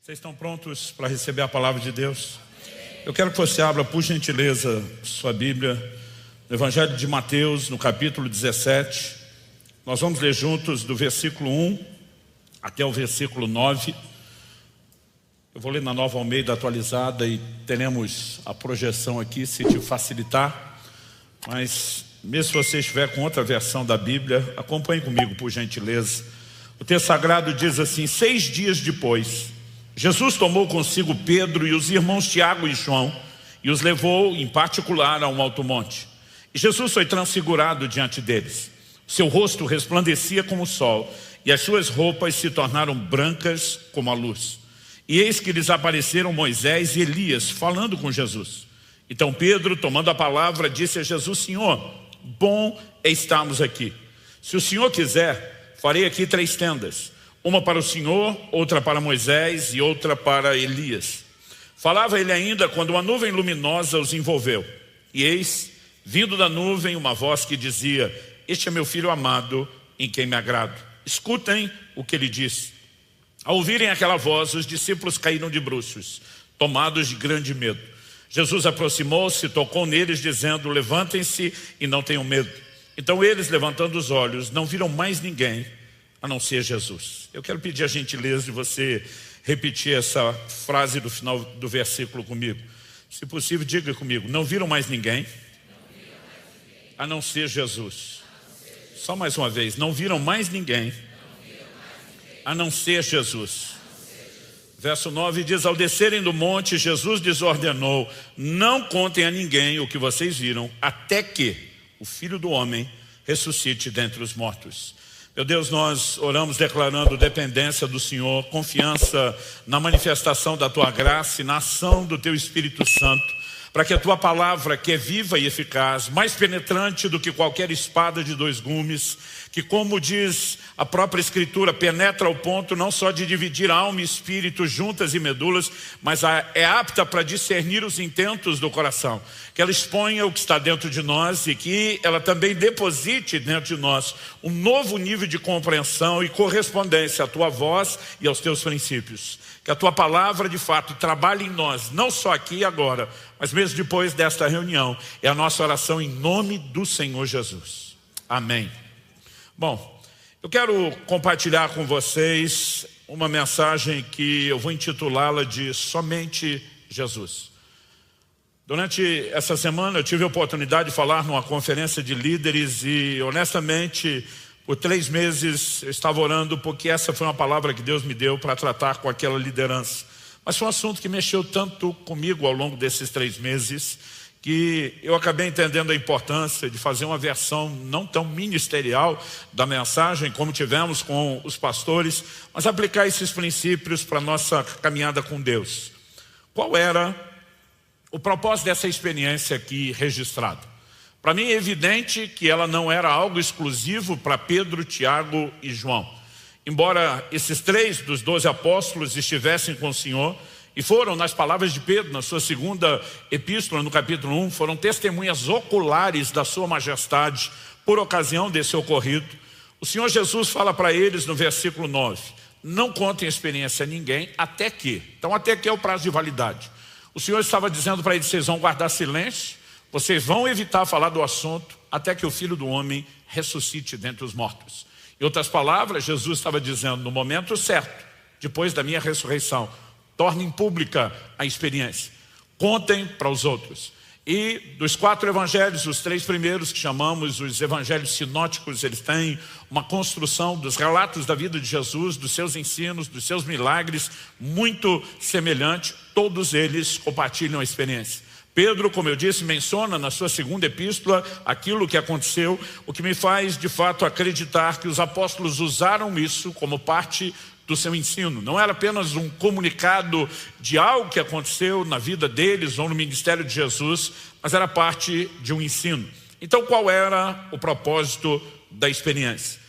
Vocês estão prontos para receber a palavra de Deus? Eu quero que você abra, por gentileza, sua Bíblia, no Evangelho de Mateus, no capítulo 17. Nós vamos ler juntos do versículo 1 até o versículo 9. Eu vou ler na Nova Almeida atualizada e teremos a projeção aqui, se te facilitar. Mas, mesmo se você estiver com outra versão da Bíblia, acompanhe comigo, por gentileza. O texto sagrado diz assim: 6 dias depois, Jesus tomou consigo Pedro e os irmãos Tiago e João e os levou em particular a um alto monte. E Jesus foi transfigurado diante deles. Seu rosto resplandecia como o sol e as suas roupas se tornaram brancas como a luz. E eis que lhes apareceram Moisés e Elias falando com Jesus. Então Pedro, tomando a palavra, disse a Jesus: Senhor, bom é estarmos aqui. Se o Senhor quiser, farei aqui 3 tendas. Uma para o Senhor, outra para Moisés e outra para Elias. Falava ele ainda quando uma nuvem luminosa os envolveu. E eis, vindo da nuvem, uma voz que dizia: Este é meu filho amado, em quem me agrado. Escutem o que ele disse. Ao ouvirem aquela voz, os discípulos caíram de bruços, tomados de grande medo. Jesus aproximou-se, tocou neles, dizendo: Levantem-se e não tenham medo. Então eles, levantando os olhos, não viram mais ninguém a não ser Jesus. Eu quero pedir a gentileza de você repetir essa frase do final do versículo comigo. Se possível, diga comigo: não viram mais ninguém a não ser Jesus. Só mais uma vez: não viram mais ninguém a não ser Jesus. Verso 9 diz: ao descerem do monte, Jesus lhes ordenou: não contem a ninguém o que vocês viram, até que o Filho do Homem ressuscite dentre os mortos. Meu Deus, nós oramos declarando dependência do Senhor, confiança na manifestação da Tua graça e na ação do Teu Espírito Santo, para que a Tua palavra, que é viva e eficaz, mais penetrante do que qualquer espada de 2 gumes, que, como diz a própria Escritura, penetra ao ponto não só de dividir alma e espírito, juntas e medulas, mas é apta para discernir os intentos do coração. Que ela exponha o que está dentro de nós e que ela também deposite dentro de nós um novo nível de compreensão e correspondência à Tua voz e aos Teus princípios. Que a Tua palavra, de fato, trabalhe em nós, não só aqui e agora, mas mesmo depois desta reunião. É a nossa oração em nome do Senhor Jesus. Amém. Bom, eu quero compartilhar com vocês uma mensagem que eu vou intitulá-la de Somente Jesus. Durante essa semana eu tive a oportunidade de falar numa conferência de líderes e, honestamente, por 3 meses eu estava orando porque essa foi uma palavra que Deus me deu para tratar com aquela liderança. Mas foi um assunto que mexeu tanto comigo ao longo desses 3 meses que eu acabei entendendo a importância de fazer uma versão não tão ministerial da mensagem como tivemos com os pastores, mas aplicar esses princípios para a nossa caminhada com Deus. Qual era o propósito dessa experiência aqui registrada? Para mim é evidente que ela não era algo exclusivo para Pedro, Tiago e João. Embora esses 3 dos 12 apóstolos estivessem com o Senhor, e foram, nas palavras de Pedro, na sua 2ª epístola, no capítulo 1, foram testemunhas oculares da sua majestade por ocasião desse ocorrido. O Senhor Jesus fala para eles no versículo 9, não contem a experiência a ninguém, até que. Então até que é o prazo de validade. O Senhor estava dizendo para eles: vocês vão guardar silêncio, vocês vão evitar falar do assunto, até que o Filho do Homem ressuscite dentre os mortos. Em outras palavras, Jesus estava dizendo: no momento certo, depois da minha ressurreição, tornem pública a experiência. Contem para os outros. E dos 4 evangelhos, os 3 primeiros que chamamos os evangelhos sinóticos, eles têm uma construção dos relatos da vida de Jesus, dos seus ensinos, dos seus milagres, muito semelhante. Todos eles compartilham a experiência. Pedro, como eu disse, menciona na sua 2ª epístola aquilo que aconteceu, o que me faz de fato acreditar que os apóstolos usaram isso como parte do seu ensino. Não era apenas um comunicado de algo que aconteceu na vida deles ou no ministério de Jesus, mas era parte de um ensino. Então qual era o propósito da experiência?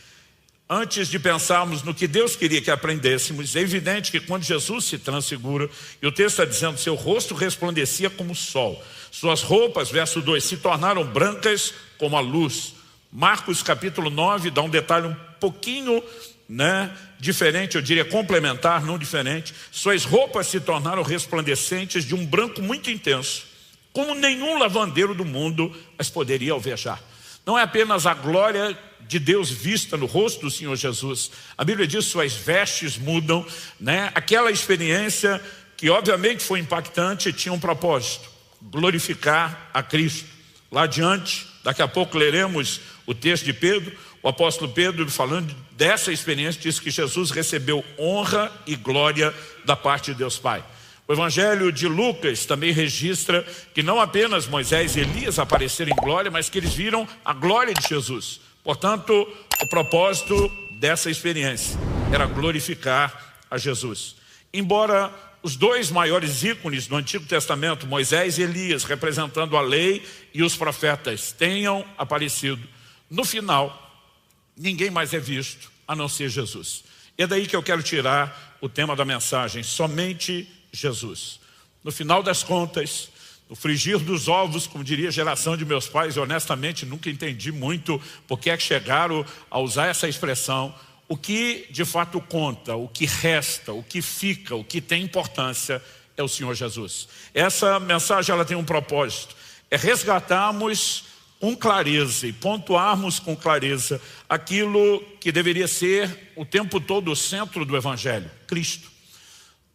Antes de pensarmos no que Deus queria que aprendêssemos, é evidente que quando Jesus se transfigura, e o texto está dizendo: seu rosto resplandecia como o sol, suas roupas, verso 2, se tornaram brancas como a luz. Marcos capítulo 9 dá um detalhe um pouquinho né, diferente, eu diria complementar, não diferente. Suas roupas se tornaram resplandecentes de um branco muito intenso, como nenhum lavandeiro do mundo as poderia alvejar. Não é apenas a glória de Deus vista no rosto do Senhor Jesus. A Bíblia diz que suas vestes mudam, né? Aquela experiência que obviamente foi impactante tinha um propósito: glorificar a Cristo. Lá adiante, daqui a pouco leremos o texto de Pedro. O apóstolo Pedro, falando dessa experiência, diz que Jesus recebeu honra e glória da parte de Deus Pai. O Evangelho de Lucas também registra que não apenas Moisés e Elias apareceram em glória, mas que eles viram a glória de Jesus. Portanto, o propósito dessa experiência era glorificar a Jesus. Embora os dois maiores ícones do Antigo Testamento, Moisés e Elias, representando a lei e os profetas, tenham aparecido, no final, ninguém mais é visto a não ser Jesus. É daí que eu quero tirar o tema da mensagem: somente Jesus. No final das contas, no frigir dos ovos, como diria a geração de meus pais, eu honestamente nunca entendi muito porque é que chegaram a usar essa expressão. O que de fato conta, o que resta, o que fica, o que tem importância é o Senhor Jesus. Essa mensagem ela tem um propósito: é resgatarmos com clareza e pontuarmos com clareza aquilo que deveria ser o tempo todo o centro do Evangelho: Cristo.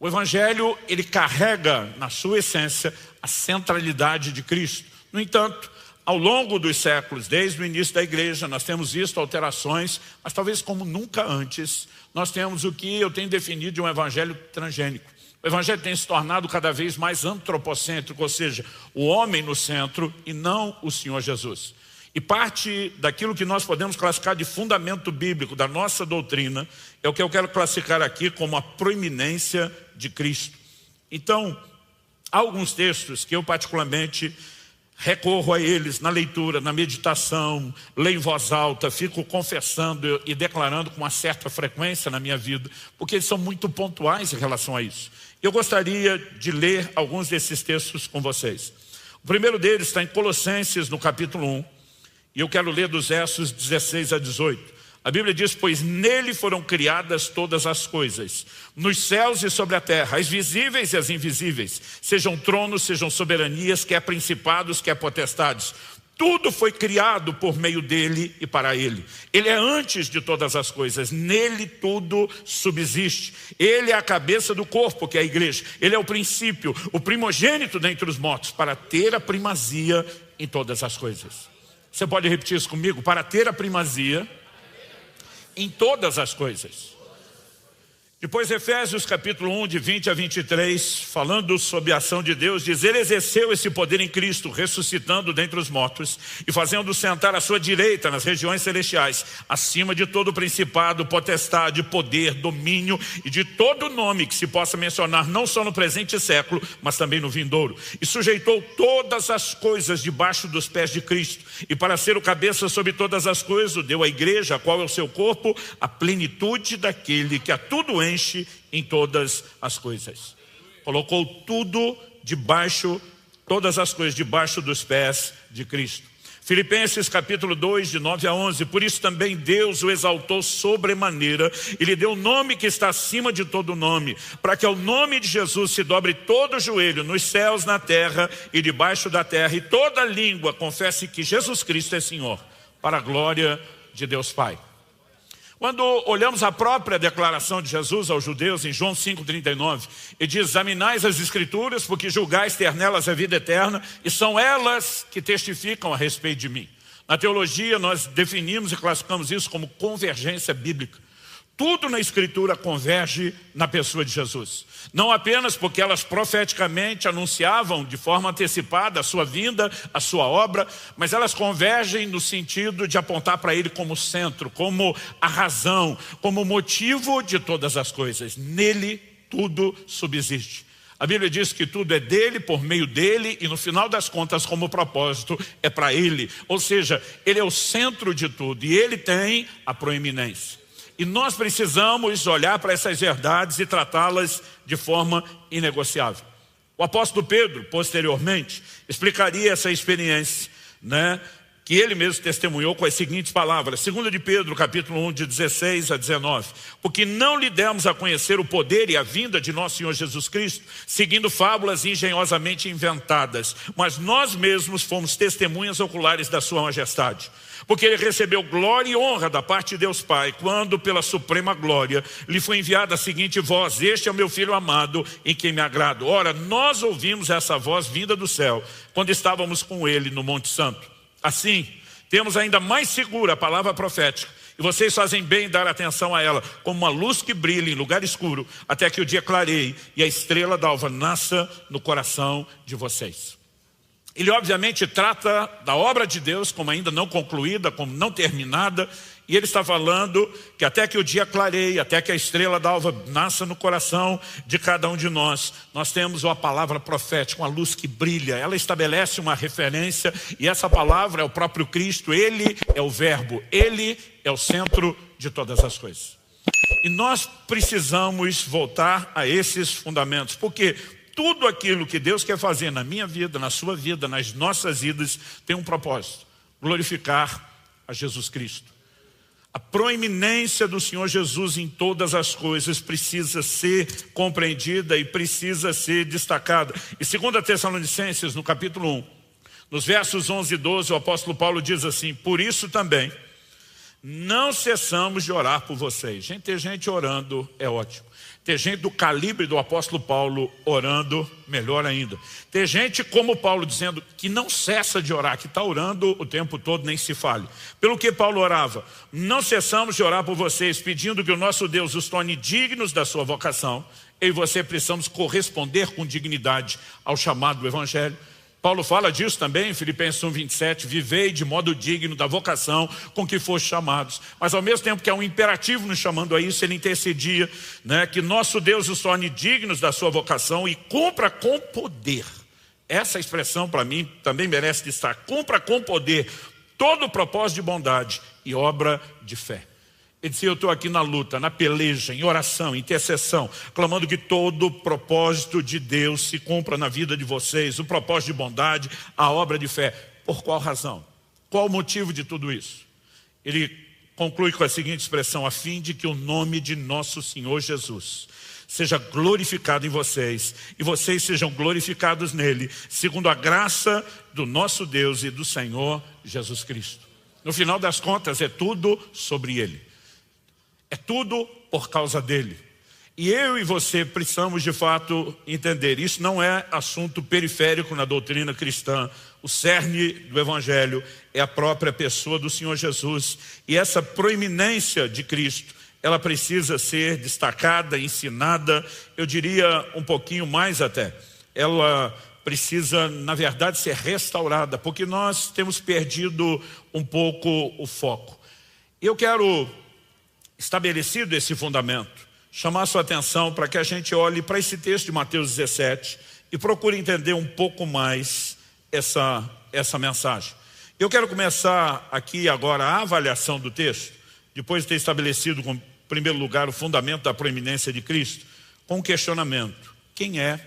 O Evangelho, ele carrega na sua essência a centralidade de Cristo. No entanto, ao longo dos séculos, desde o início da igreja, nós temos visto alterações, mas talvez como nunca antes, nós temos o que eu tenho definido de um evangelho transgênico. O evangelho tem se tornado cada vez mais antropocêntrico, ou seja, o homem no centro e não o Senhor Jesus. E parte daquilo que nós podemos classificar de fundamento bíblico da nossa doutrina é o que eu quero classificar aqui como a proeminência de Cristo. Então, há alguns textos que eu particularmente recorro a eles na leitura, na meditação, leio em voz alta, fico confessando e declarando com uma certa frequência na minha vida, porque eles são muito pontuais em relação a isso. Eu gostaria de ler alguns desses textos com vocês. O primeiro deles está em Colossenses, no capítulo 1, e eu quero ler dos versos 16 a 18. A Bíblia diz: pois nele foram criadas todas as coisas, nos céus e sobre a terra, as visíveis e as invisíveis, sejam tronos, sejam soberanias, quer principados, quer potestades. Tudo foi criado por meio dele e para ele. Ele é antes de todas as coisas, nele tudo subsiste. Ele é a cabeça do corpo, que é a igreja. Ele é o princípio, o primogênito dentre os mortos, para ter a primazia em todas as coisas. Você pode repetir isso comigo? Para ter a primazia em todas as coisas. Depois Efésios capítulo 1, de 20 a 23, falando sobre a ação de Deus, diz: ele exerceu esse poder em Cristo, ressuscitando dentre os mortos e fazendo sentar à sua direita nas regiões celestiais, acima de todo principado, potestade, poder, domínio e de todo nome que se possa mencionar, não só no presente século, mas também no vindouro. E sujeitou todas as coisas debaixo dos pés de Cristo, e para ser o cabeça sobre todas as coisas, deu à igreja, a qual é o seu corpo, a plenitude daquele que a tudo enche em todas as coisas. Colocou tudo debaixo, todas as coisas debaixo dos pés de Cristo. Filipenses capítulo 2, de 9 a 11. Por isso também Deus o exaltou sobremaneira e lhe deu o nome que está acima de todo nome, para que ao nome de Jesus se dobre todo o joelho, nos céus, na terra e debaixo da terra, e toda língua confesse que Jesus Cristo é Senhor, para a glória de Deus Pai. Quando olhamos a própria declaração de Jesus aos judeus em João 5,39, ele diz: examinais as escrituras, porque julgais ter nelas a vida eterna, e são elas que testificam a respeito de mim. Na teologia nós definimos e classificamos isso como convergência bíblica. Tudo na Escritura converge na pessoa de Jesus. Não apenas porque elas profeticamente anunciavam de forma antecipada a sua vinda, a sua obra, mas elas convergem no sentido de apontar para Ele como centro, como a razão, como motivo de todas as coisas. Nele tudo subsiste. A Bíblia diz que tudo é dele, por meio dele, e no final das contas, como propósito, é para Ele. Ou seja, Ele é o centro de tudo e Ele tem a proeminência. E nós precisamos olhar para essas verdades e tratá-las de forma inegociável. O apóstolo Pedro, posteriormente, explicaria essa experiência, que ele mesmo testemunhou com as seguintes palavras, 2 de Pedro, capítulo 1, de 16 a 19. Porque não lhe demos a conhecer o poder e a vinda de nosso Senhor Jesus Cristo, seguindo fábulas engenhosamente inventadas, mas nós mesmos fomos testemunhas oculares da sua majestade. Porque ele recebeu glória e honra da parte de Deus Pai, quando pela suprema glória lhe foi enviada a seguinte voz: este é o meu filho amado, em quem me agrado. Ora, nós ouvimos essa voz vinda do céu, quando estávamos com ele no Monte Santo. Assim, temos ainda mais segura a palavra profética, e vocês fazem bem em dar atenção a ela, como uma luz que brilha em lugar escuro, até que o dia clareie e a estrela d'alva nasça no coração de vocês. Ele obviamente trata da obra de Deus como ainda não concluída, como não terminada, e ele está falando que até que o dia clareie, até que a estrela d'alva nasça no coração de cada um de nós, nós temos uma palavra profética, uma luz que brilha. Ela estabelece uma referência, e essa palavra é o próprio Cristo. Ele é o verbo, ele é o centro de todas as coisas. E nós precisamos voltar a esses fundamentos, porque tudo aquilo que Deus quer fazer na minha vida, na sua vida, nas nossas vidas, tem um propósito: glorificar a Jesus Cristo. A proeminência do Senhor Jesus em todas as coisas precisa ser compreendida e precisa ser destacada. E 2 Tessalonicenses, no capítulo 1, nos versos 11 e 12, o apóstolo Paulo diz assim: por isso também não cessamos de orar por vocês. Ter gente orando é ótimo. Ter gente do calibre do apóstolo Paulo orando, melhor ainda. Ter gente como Paulo dizendo que não cessa de orar, que está orando o tempo todo, nem se fale. Pelo que Paulo orava: não cessamos de orar por vocês, pedindo que o nosso Deus os torne dignos da sua vocação. Eu e você precisamos corresponder com dignidade ao chamado do Evangelho. Paulo fala disso também em Filipenses 1:27, vivei de modo digno da vocação com que foste chamados. Mas ao mesmo tempo que é um imperativo nos chamando a isso, ele intercedia, que nosso Deus os torne dignos da sua vocação e cumpra com poder. Essa expressão para mim também merece destaque: cumpra com poder todo o propósito de bondade e obra de fé. Ele disse: eu estou aqui na luta, na peleja, em oração, em intercessão, clamando que todo o propósito de Deus se cumpra na vida de vocês, o propósito de bondade, a obra de fé. Por qual razão? Qual o motivo de tudo isso? Ele conclui com a seguinte expressão: a fim de que o nome de nosso Senhor Jesus seja glorificado em vocês, e vocês sejam glorificados nele, segundo a graça do nosso Deus e do Senhor Jesus Cristo. No final das contas, é tudo sobre ele. É tudo por causa dele. E eu e você precisamos de fato entender, isso não é assunto periférico na doutrina cristã. O cerne do Evangelho é a própria pessoa do Senhor Jesus. E essa proeminência de Cristo, ela precisa ser destacada, ensinada, eu diria um pouquinho mais até. Ela precisa, na verdade, ser restaurada, porque nós temos perdido um pouco o foco. Eu quero, estabelecido esse fundamento, chamar a sua atenção para que a gente olhe para esse texto de Mateus 17 e procure entender um pouco mais essa mensagem. Eu quero começar aqui agora a avaliação do texto, depois de ter estabelecido como primeiro lugar o fundamento da proeminência de Cristo, com um questionamento: quem é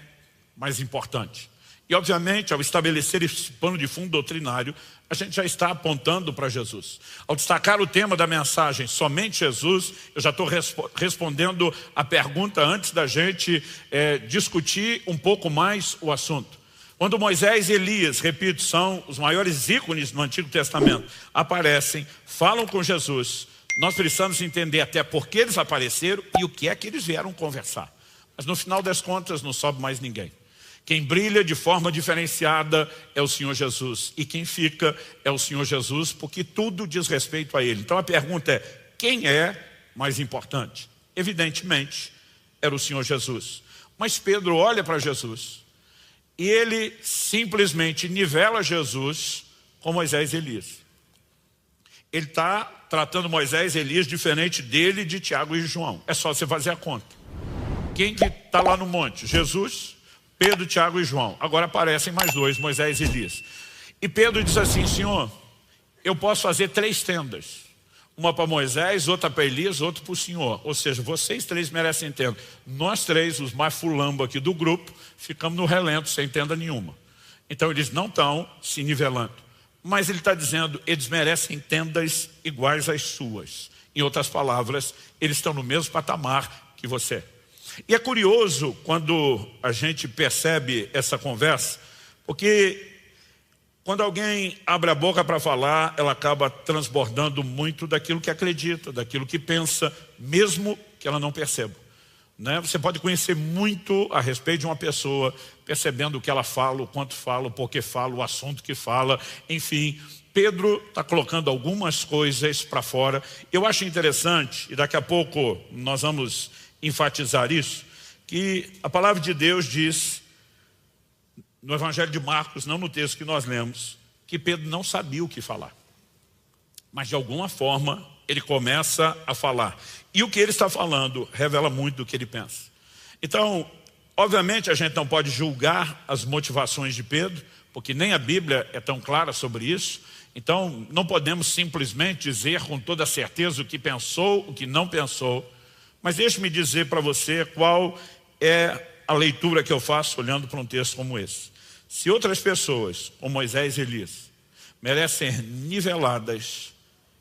mais importante? E obviamente, ao estabelecer esse pano de fundo doutrinário, a gente já está apontando para Jesus. Ao destacar o tema da mensagem, somente Jesus, eu já estou respondendo a pergunta antes da gente discutir um pouco mais o assunto. Quando Moisés e Elias, repito, são os maiores ícones no Antigo Testamento, aparecem, falam com Jesus, nós precisamos entender até por que eles apareceram e o que é que eles vieram conversar. Mas no final das contas não sobe mais ninguém. Quem brilha de forma diferenciada é o Senhor Jesus. E quem fica é o Senhor Jesus, porque tudo diz respeito a Ele. Então a pergunta é: quem é mais importante? Evidentemente, era o Senhor Jesus. Mas Pedro olha para Jesus e ele simplesmente nivela Jesus com Moisés e Elias. Ele está tratando Moisés e Elias diferente dele, de Tiago e João. É só você fazer a conta. Quem que está lá no monte? Jesus, Pedro, Tiago e João. Agora aparecem mais dois, Moisés e Elias. E Pedro diz assim: Senhor, eu posso fazer 3 tendas. Uma para Moisés, outra para Elias, outra para o Senhor. Ou seja, vocês 3 merecem tenda. Nós 3, os mais fulambo aqui do grupo, ficamos no relento, sem tenda nenhuma. Então eles não estão se nivelando. mas ele está dizendo, eles merecem tendas iguais às suas. Em outras palavras, eles estão no mesmo patamar que você. E é curioso quando a gente percebe essa conversa, porque quando alguém abre a boca para falar, ela acaba transbordando muito daquilo que acredita, daquilo que pensa, mesmo que ela não perceba. Você pode conhecer muito a respeito de uma pessoa, percebendo o que ela fala, o quanto fala, o porquê fala, o assunto que fala, enfim. Pedro está colocando algumas coisas para fora. Eu acho interessante, e daqui a pouco nós vamos enfatizar isso, que a palavra de Deus diz, no Evangelho de Marcos, não no texto que nós lemos, que Pedro não sabia o que falar. Mas de alguma forma ele começa a falar. E o que ele está falando revela muito do que ele pensa. Então, obviamente a gente não pode julgar as motivações de Pedro, porque nem a Bíblia é tão clara sobre isso. Então, não podemos simplesmente dizer com toda certeza o que pensou, o que não pensou. Mas deixe-me dizer para você qual é a leitura que eu faço olhando para um texto como esse. Se outras pessoas, como Moisés e Elias, merecem ser niveladas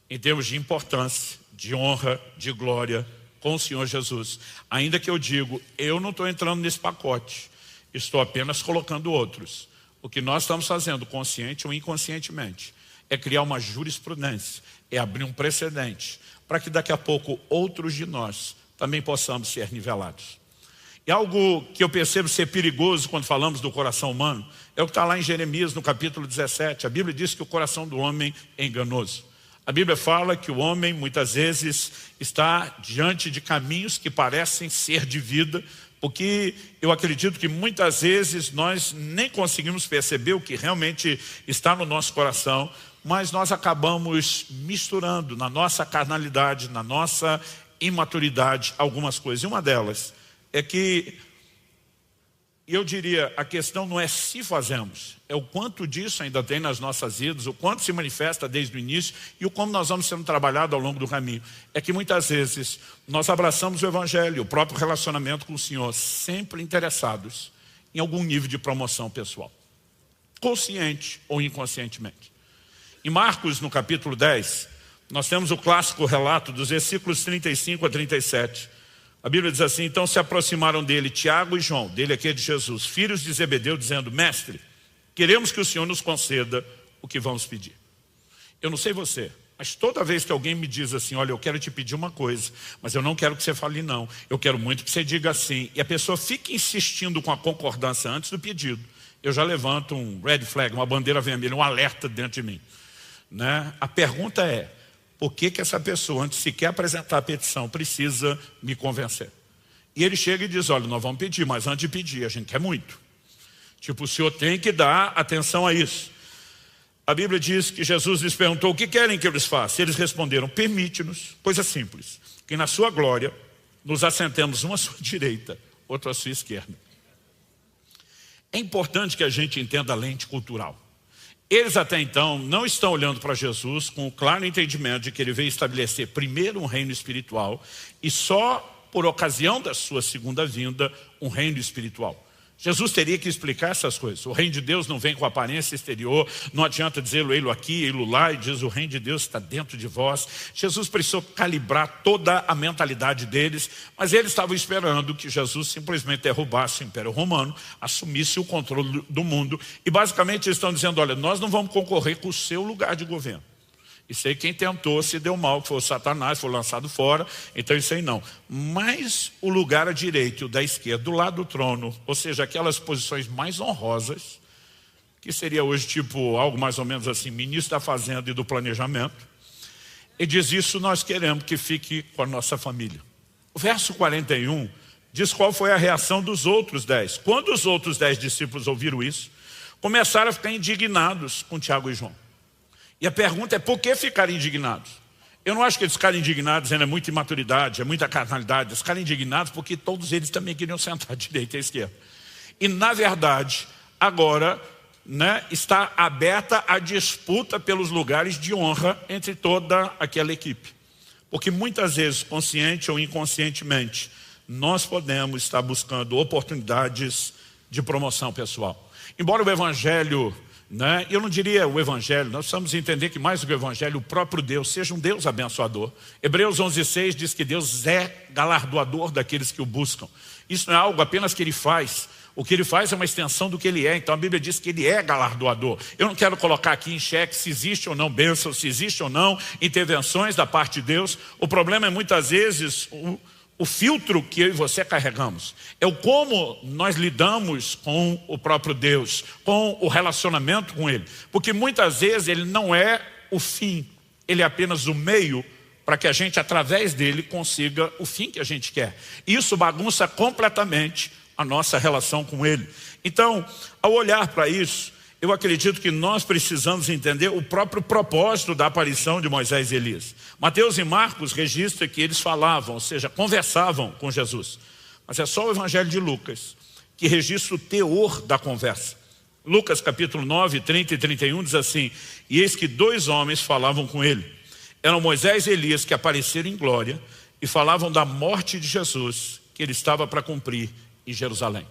em termos de importância, de honra, de glória com o Senhor Jesus, ainda que eu digo, eu não estou entrando nesse pacote, estou apenas colocando outros. O que nós estamos fazendo, consciente ou inconscientemente, é criar uma jurisprudência, é abrir um precedente, para que daqui a pouco outros de nós também possamos ser nivelados. E algo que eu percebo ser perigoso quando falamos do coração humano, é o que está lá em Jeremias, no capítulo 17. A Bíblia diz que o coração do homem é enganoso. A Bíblia fala que o homem, muitas vezes, está diante de caminhos que parecem ser de vida, porque eu acredito que muitas vezes nós nem conseguimos perceber o que realmente está no nosso coração, mas nós acabamos misturando na nossa carnalidade, na nossa imaturidade, algumas coisas. E uma delas é que, eu diria, a questão não é se fazemos, é o quanto disso ainda tem nas nossas vidas, o quanto se manifesta desde o início e o como nós vamos sendo trabalhados ao longo do caminho. É que muitas vezes nós abraçamos o Evangelho, o próprio relacionamento com o Senhor, sempre interessados em algum nível de promoção pessoal, consciente ou inconscientemente. Em Marcos, no capítulo 10, nós temos o clássico relato dos versículos 35 a 37. A Bíblia diz assim, então se aproximaram dele Tiago e João, dele aqui é de Jesus, filhos de Zebedeu, dizendo, mestre, queremos que o Senhor nos conceda o que vamos pedir. Eu não sei você, mas toda vez que alguém me diz assim, olha, eu quero te pedir uma coisa, mas eu não quero que você fale não, eu quero muito que você diga sim, e a pessoa fica insistindo com a concordância antes do pedido, eu já levanto um red flag, uma bandeira vermelha, um alerta dentro de mim. A pergunta é, por que essa pessoa, antes sequer apresentar a petição, precisa me convencer? E ele chega e diz, olha, nós vamos pedir, mas antes de pedir, a gente quer muito. Tipo, o senhor tem que dar atenção a isso. A Bíblia diz que Jesus lhes perguntou, o que querem que eu lhes faça? Eles responderam, permite-nos, coisa simples, que na sua glória nos assentemos uma à sua direita, outra à sua esquerda. É importante que a gente entenda a lente cultural. Eles até então não estão olhando para Jesus com o claro entendimento de que ele veio estabelecer primeiro um reino espiritual e só por ocasião da sua segunda vinda um reino espiritual. Jesus teria que explicar essas coisas. O reino de Deus não vem com aparência exterior, não adianta dizê-lo ei-lo aqui, ei-lo lá, e diz o reino de Deus está dentro de vós. Jesus precisou calibrar toda a mentalidade deles, mas eles estavam esperando que Jesus simplesmente derrubasse o Império Romano, assumisse o controle do mundo, e basicamente eles estão dizendo, olha, nós não vamos concorrer com o seu lugar de governo. Isso aí quem tentou se deu mal, que foi o Satanás, foi lançado fora, então isso aí não. Mas o lugar à direita e o da esquerda, do lado do trono, ou seja, aquelas posições mais honrosas, que seria hoje tipo algo mais ou menos assim, ministro da Fazenda e do Planejamento, e diz isso nós queremos que fique com a nossa família. O verso 41 diz qual foi a reação dos outros 10. Quando os outros 10 discípulos ouviram isso, começaram a ficar indignados com Tiago e João. E a pergunta é, por que ficarem indignados? Eu não acho que eles ficarem indignados dizendo é muita imaturidade, é muita carnalidade. Eles ficaram indignados porque todos eles também queriam sentar à direita e à esquerda. E na verdade, agora está aberta a disputa pelos lugares de honra entre toda aquela equipe. Porque muitas vezes, consciente ou inconscientemente, nós podemos estar buscando oportunidades de promoção pessoal. Embora o Evangelho né? Eu não diria o evangelho, nós precisamos entender que mais do que o evangelho, o próprio Deus seja um Deus abençoador. Hebreus 11:6 diz que Deus é galardoador daqueles que o buscam. Isso não é algo apenas que Ele faz. O que Ele faz é uma extensão do que Ele é. Então a Bíblia diz que Ele é galardoador. Eu não quero colocar aqui em xeque se existe ou não bênção, se existe ou não intervenções da parte de Deus. O problema é muitas vezes o filtro que eu e você carregamos. É o como nós lidamos com o próprio Deus, com o relacionamento com Ele. Porque muitas vezes Ele não é o fim, Ele é apenas o meio para que a gente, através dele, consiga o fim que a gente quer. Isso bagunça completamente a nossa relação com Ele. Então, ao olhar para isso, eu acredito que nós precisamos entender o próprio propósito da aparição de Moisés e Elias. Mateus e Marcos registram que eles falavam, ou seja, conversavam com Jesus. Mas é só o Evangelho de Lucas que registra o teor da conversa. Lucas capítulo 9, 30 e 31 diz assim: e eis que 2 homens falavam com ele. Eram Moisés e Elias que apareceram em glória e falavam da morte de Jesus que ele estava para cumprir em Jerusalém.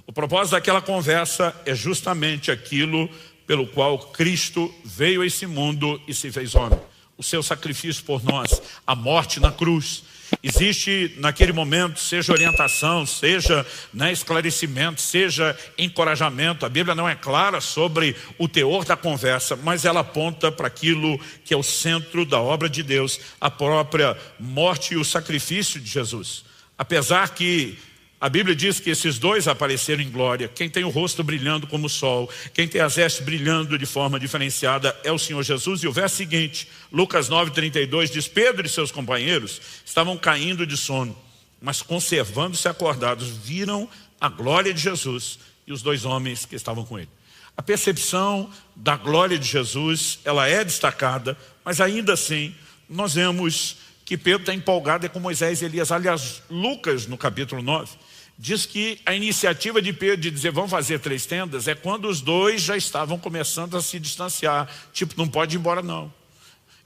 O propósito daquela conversa é justamente aquilo pelo qual Cristo veio a esse mundo e se fez homem. O seu sacrifício por nós, a morte na cruz. Existe naquele momento, seja orientação, seja esclarecimento, seja encorajamento. A Bíblia não é clara sobre o teor da conversa, mas ela aponta para aquilo que é o centro da obra de Deus, a própria morte e o sacrifício de Jesus. Apesar que a Bíblia diz que esses 2 apareceram em glória. Quem tem o rosto brilhando como o sol, quem tem as vestes brilhando de forma diferenciada é o Senhor Jesus. E o verso seguinte, Lucas 9, 32, diz: Pedro e seus companheiros estavam caindo de sono, mas conservando-se acordados, viram a glória de Jesus e os 2 homens que estavam com ele. A percepção da glória de Jesus, ela é destacada, mas ainda assim, nós vemos que Pedro está empolgado com Moisés e Elias. Aliás, Lucas, no capítulo 9, diz que a iniciativa de Pedro de dizer vamos fazer 3 tendas é quando os 2 já estavam começando a se distanciar. Tipo, não pode ir embora não.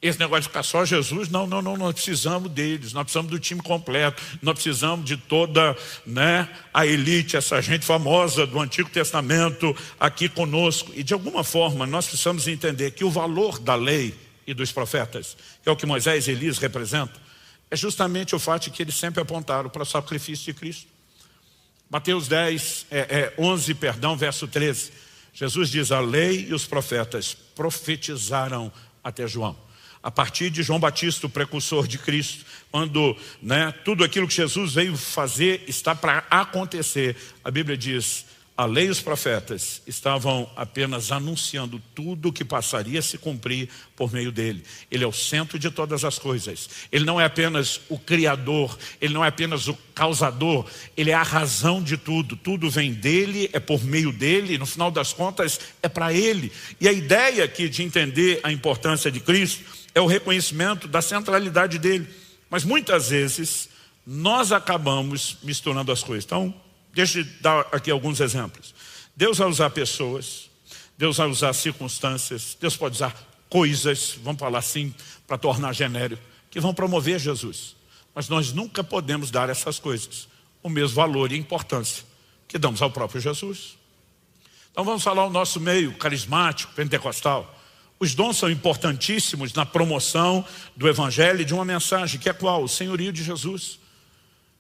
Esse negócio de ficar só Jesus, não, nós precisamos deles, nós precisamos do time completo, nós precisamos de toda a elite, essa gente famosa do Antigo Testamento aqui conosco. E de alguma forma nós precisamos entender que o valor da lei e dos profetas, que é o que Moisés e Elias representam, é justamente o fato de que eles sempre apontaram para o sacrifício de Cristo. Mateus 11, verso 13. Jesus diz: a lei e os profetas profetizaram até João. A partir de João Batista, o precursor de Cristo, quando tudo aquilo que Jesus veio fazer está para acontecer, a Bíblia diz: a lei e os profetas estavam apenas anunciando tudo o que passaria a se cumprir por meio dele. Ele é o centro de todas as coisas. Ele não é apenas o criador, ele não é apenas o causador, ele é a razão de tudo. Tudo vem dele, é por meio dele, e no final das contas é para ele. E a ideia aqui de entender a importância de Cristo é o reconhecimento da centralidade dele. Mas muitas vezes nós acabamos misturando as coisas. Então, deixa eu dar aqui alguns exemplos. Deus vai usar pessoas, Deus vai usar circunstâncias, Deus pode usar coisas, vamos falar assim, para tornar genérico, que vão promover Jesus. Mas nós nunca podemos dar a essas coisas o mesmo valor e importância que damos ao próprio Jesus. Então vamos falar o nosso meio carismático, pentecostal. Os dons são importantíssimos na promoção do Evangelho e de uma mensagem, que é qual? O senhorio de Jesus.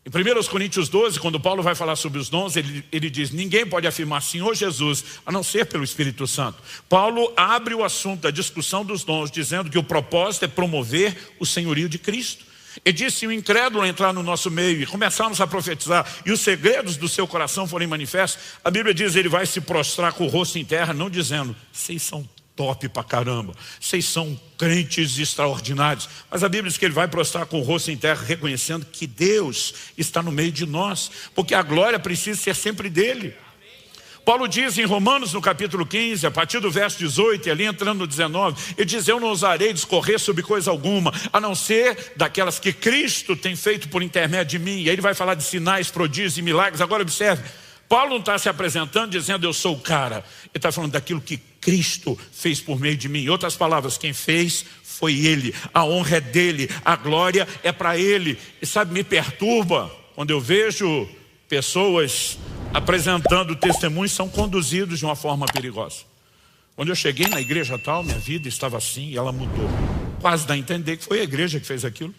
Em 1 Coríntios 12, quando Paulo vai falar sobre os dons, ele diz: ninguém pode afirmar Senhor Jesus, a não ser pelo Espírito Santo. Paulo abre o assunto da discussão dos dons, dizendo que o propósito é promover o senhorio de Cristo. Ele diz: se o incrédulo entrar no nosso meio e começarmos a profetizar, e os segredos do seu coração forem manifestos, a Bíblia diz: ele vai se prostrar com o rosto em terra, não dizendo, vocês são top pra caramba, vocês são crentes extraordinários. Mas a Bíblia diz que ele vai prostrar com o rosto em terra, reconhecendo que Deus está no meio de nós, porque a glória precisa ser sempre dele. Paulo diz em Romanos, no capítulo 15, a partir do verso 18, e ali entrando no 19, ele diz: eu não ousarei discorrer sobre coisa alguma, a não ser daquelas que Cristo tem feito por intermédio de mim. E aí ele vai falar de sinais, prodígios e milagres. Agora observe, Paulo não está se apresentando dizendo eu sou o cara. Ele está falando daquilo que Cristo fez por meio de mim. Em outras palavras, quem fez foi Ele. A honra é dele, a glória é para Ele. E sabe, me perturba quando eu vejo pessoas apresentando testemunhos, são conduzidos de uma forma perigosa. Quando eu cheguei na igreja tal, minha vida estava assim e ela mudou. Quase dá a entender que foi a igreja que fez aquilo.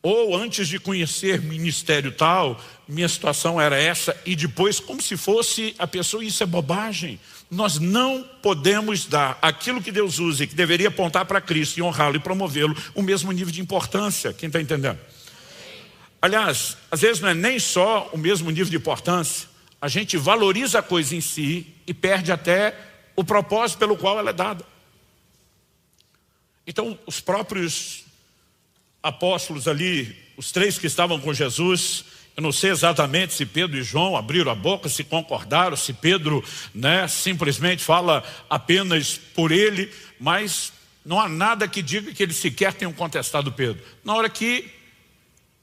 Ou antes de conhecer ministério tal, minha situação era essa, e depois como se fosse a pessoa, isso é bobagem. Nós não podemos dar aquilo que Deus usa e que deveria apontar para Cristo e honrá-lo e promovê-lo, o mesmo nível de importância. Quem está entendendo? Aliás, às vezes não é nem só o mesmo nível de importância, a gente valoriza a coisa em si e perde até o propósito pelo qual ela é dada. Então, os próprios apóstolos ali, os 3 que estavam com Jesus, eu não sei exatamente se Pedro e João abriram a boca, se concordaram, se Pedro, simplesmente fala apenas por ele, mas não há nada que diga que eles sequer tenham contestado Pedro. Na hora que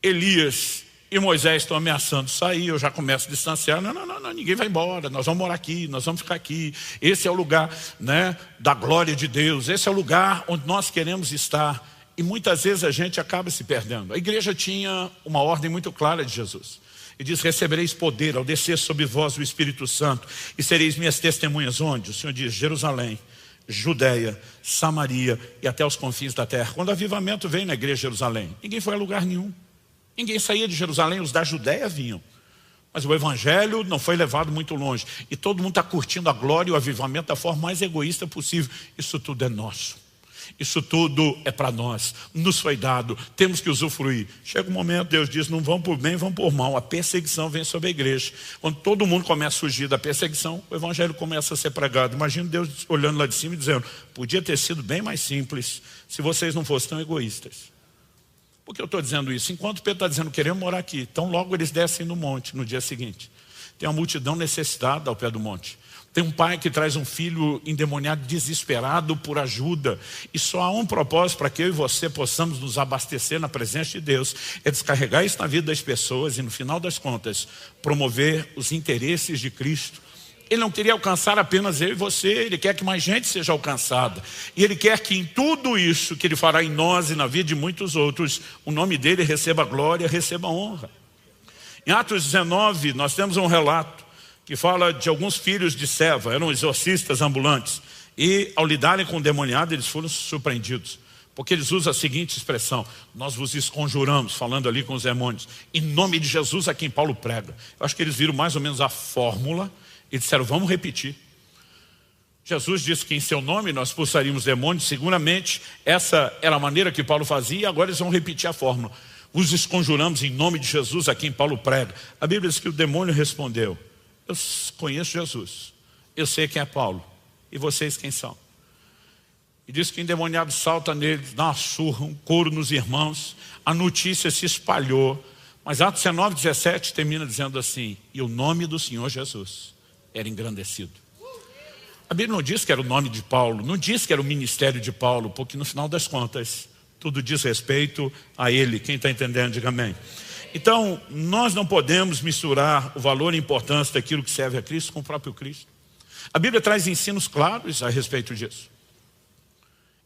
Elias e Moisés estão ameaçando sair, eu já começo a distanciar. Não, ninguém vai embora, nós vamos morar aqui, nós vamos ficar aqui. Esse é o lugar, da glória de Deus, esse é o lugar onde nós queremos estar. E muitas vezes a gente acaba se perdendo. A igreja tinha uma ordem muito clara de Jesus. E diz: recebereis poder ao descer sobre vós o Espírito Santo, e sereis minhas testemunhas. Onde? O Senhor diz: Jerusalém, Judeia, Samaria e até os confins da terra. Quando o avivamento veio na igreja de Jerusalém, ninguém foi a lugar nenhum. Ninguém saía de Jerusalém, os da Judeia vinham. Mas o evangelho não foi levado muito longe. E todo mundo está curtindo a glória e o avivamento da forma mais egoísta possível. Isso tudo é nosso. Isso tudo é para nós, nos foi dado, temos que usufruir. Chega um momento, Deus diz: não vão por bem, vão por mal. A perseguição vem sobre a igreja. Quando todo mundo começa a fugir da perseguição, o evangelho começa a ser pregado. Imagina Deus olhando lá de cima e dizendo: podia ter sido bem mais simples se vocês não fossem tão egoístas. Por que eu estou dizendo isso? Enquanto Pedro está dizendo: queremos morar aqui, então logo eles descem no monte no dia seguinte. Tem uma multidão necessitada ao pé do monte. Tem um pai que traz um filho endemoniado, desesperado por ajuda. E só há um propósito para que eu e você possamos nos abastecer na presença de Deus: é descarregar isso na vida das pessoas e, no final das contas, promover os interesses de Cristo. Ele não queria alcançar apenas eu e você, Ele quer que mais gente seja alcançada. E Ele quer que em tudo isso que Ele fará em nós e na vida de muitos outros, o nome dEle receba glória, receba honra. Em Atos 19, nós temos um relato que fala de alguns filhos de Seva, eram exorcistas ambulantes, e ao lidarem com o demoniado, eles foram surpreendidos, porque eles usam a seguinte expressão: nós vos esconjuramos, falando ali com os demônios, em nome de Jesus a quem Paulo prega. Eu acho que eles viram mais ou menos a fórmula e disseram: vamos repetir. Jesus disse que em seu nome nós expulsaríamos demônios, seguramente essa era a maneira que Paulo fazia, e agora eles vão repetir a fórmula: os esconjuramos em nome de Jesus a quem Paulo prega. A Bíblia diz que o demônio respondeu: eu conheço Jesus, eu sei quem é Paulo, e vocês quem são? E diz que o endemoniado salta neles, dá uma surra, um couro nos irmãos, a notícia se espalhou. Mas Atos 19, 17 termina dizendo assim: e o nome do Senhor Jesus era engrandecido. A Bíblia não diz que era o nome de Paulo, não diz que era o ministério de Paulo, porque no final das contas, tudo diz respeito a ele. Quem está entendendo, diga amém. Então, nós não podemos misturar o valor e a importância daquilo que serve a Cristo com o próprio Cristo. A Bíblia traz ensinos claros a respeito disso.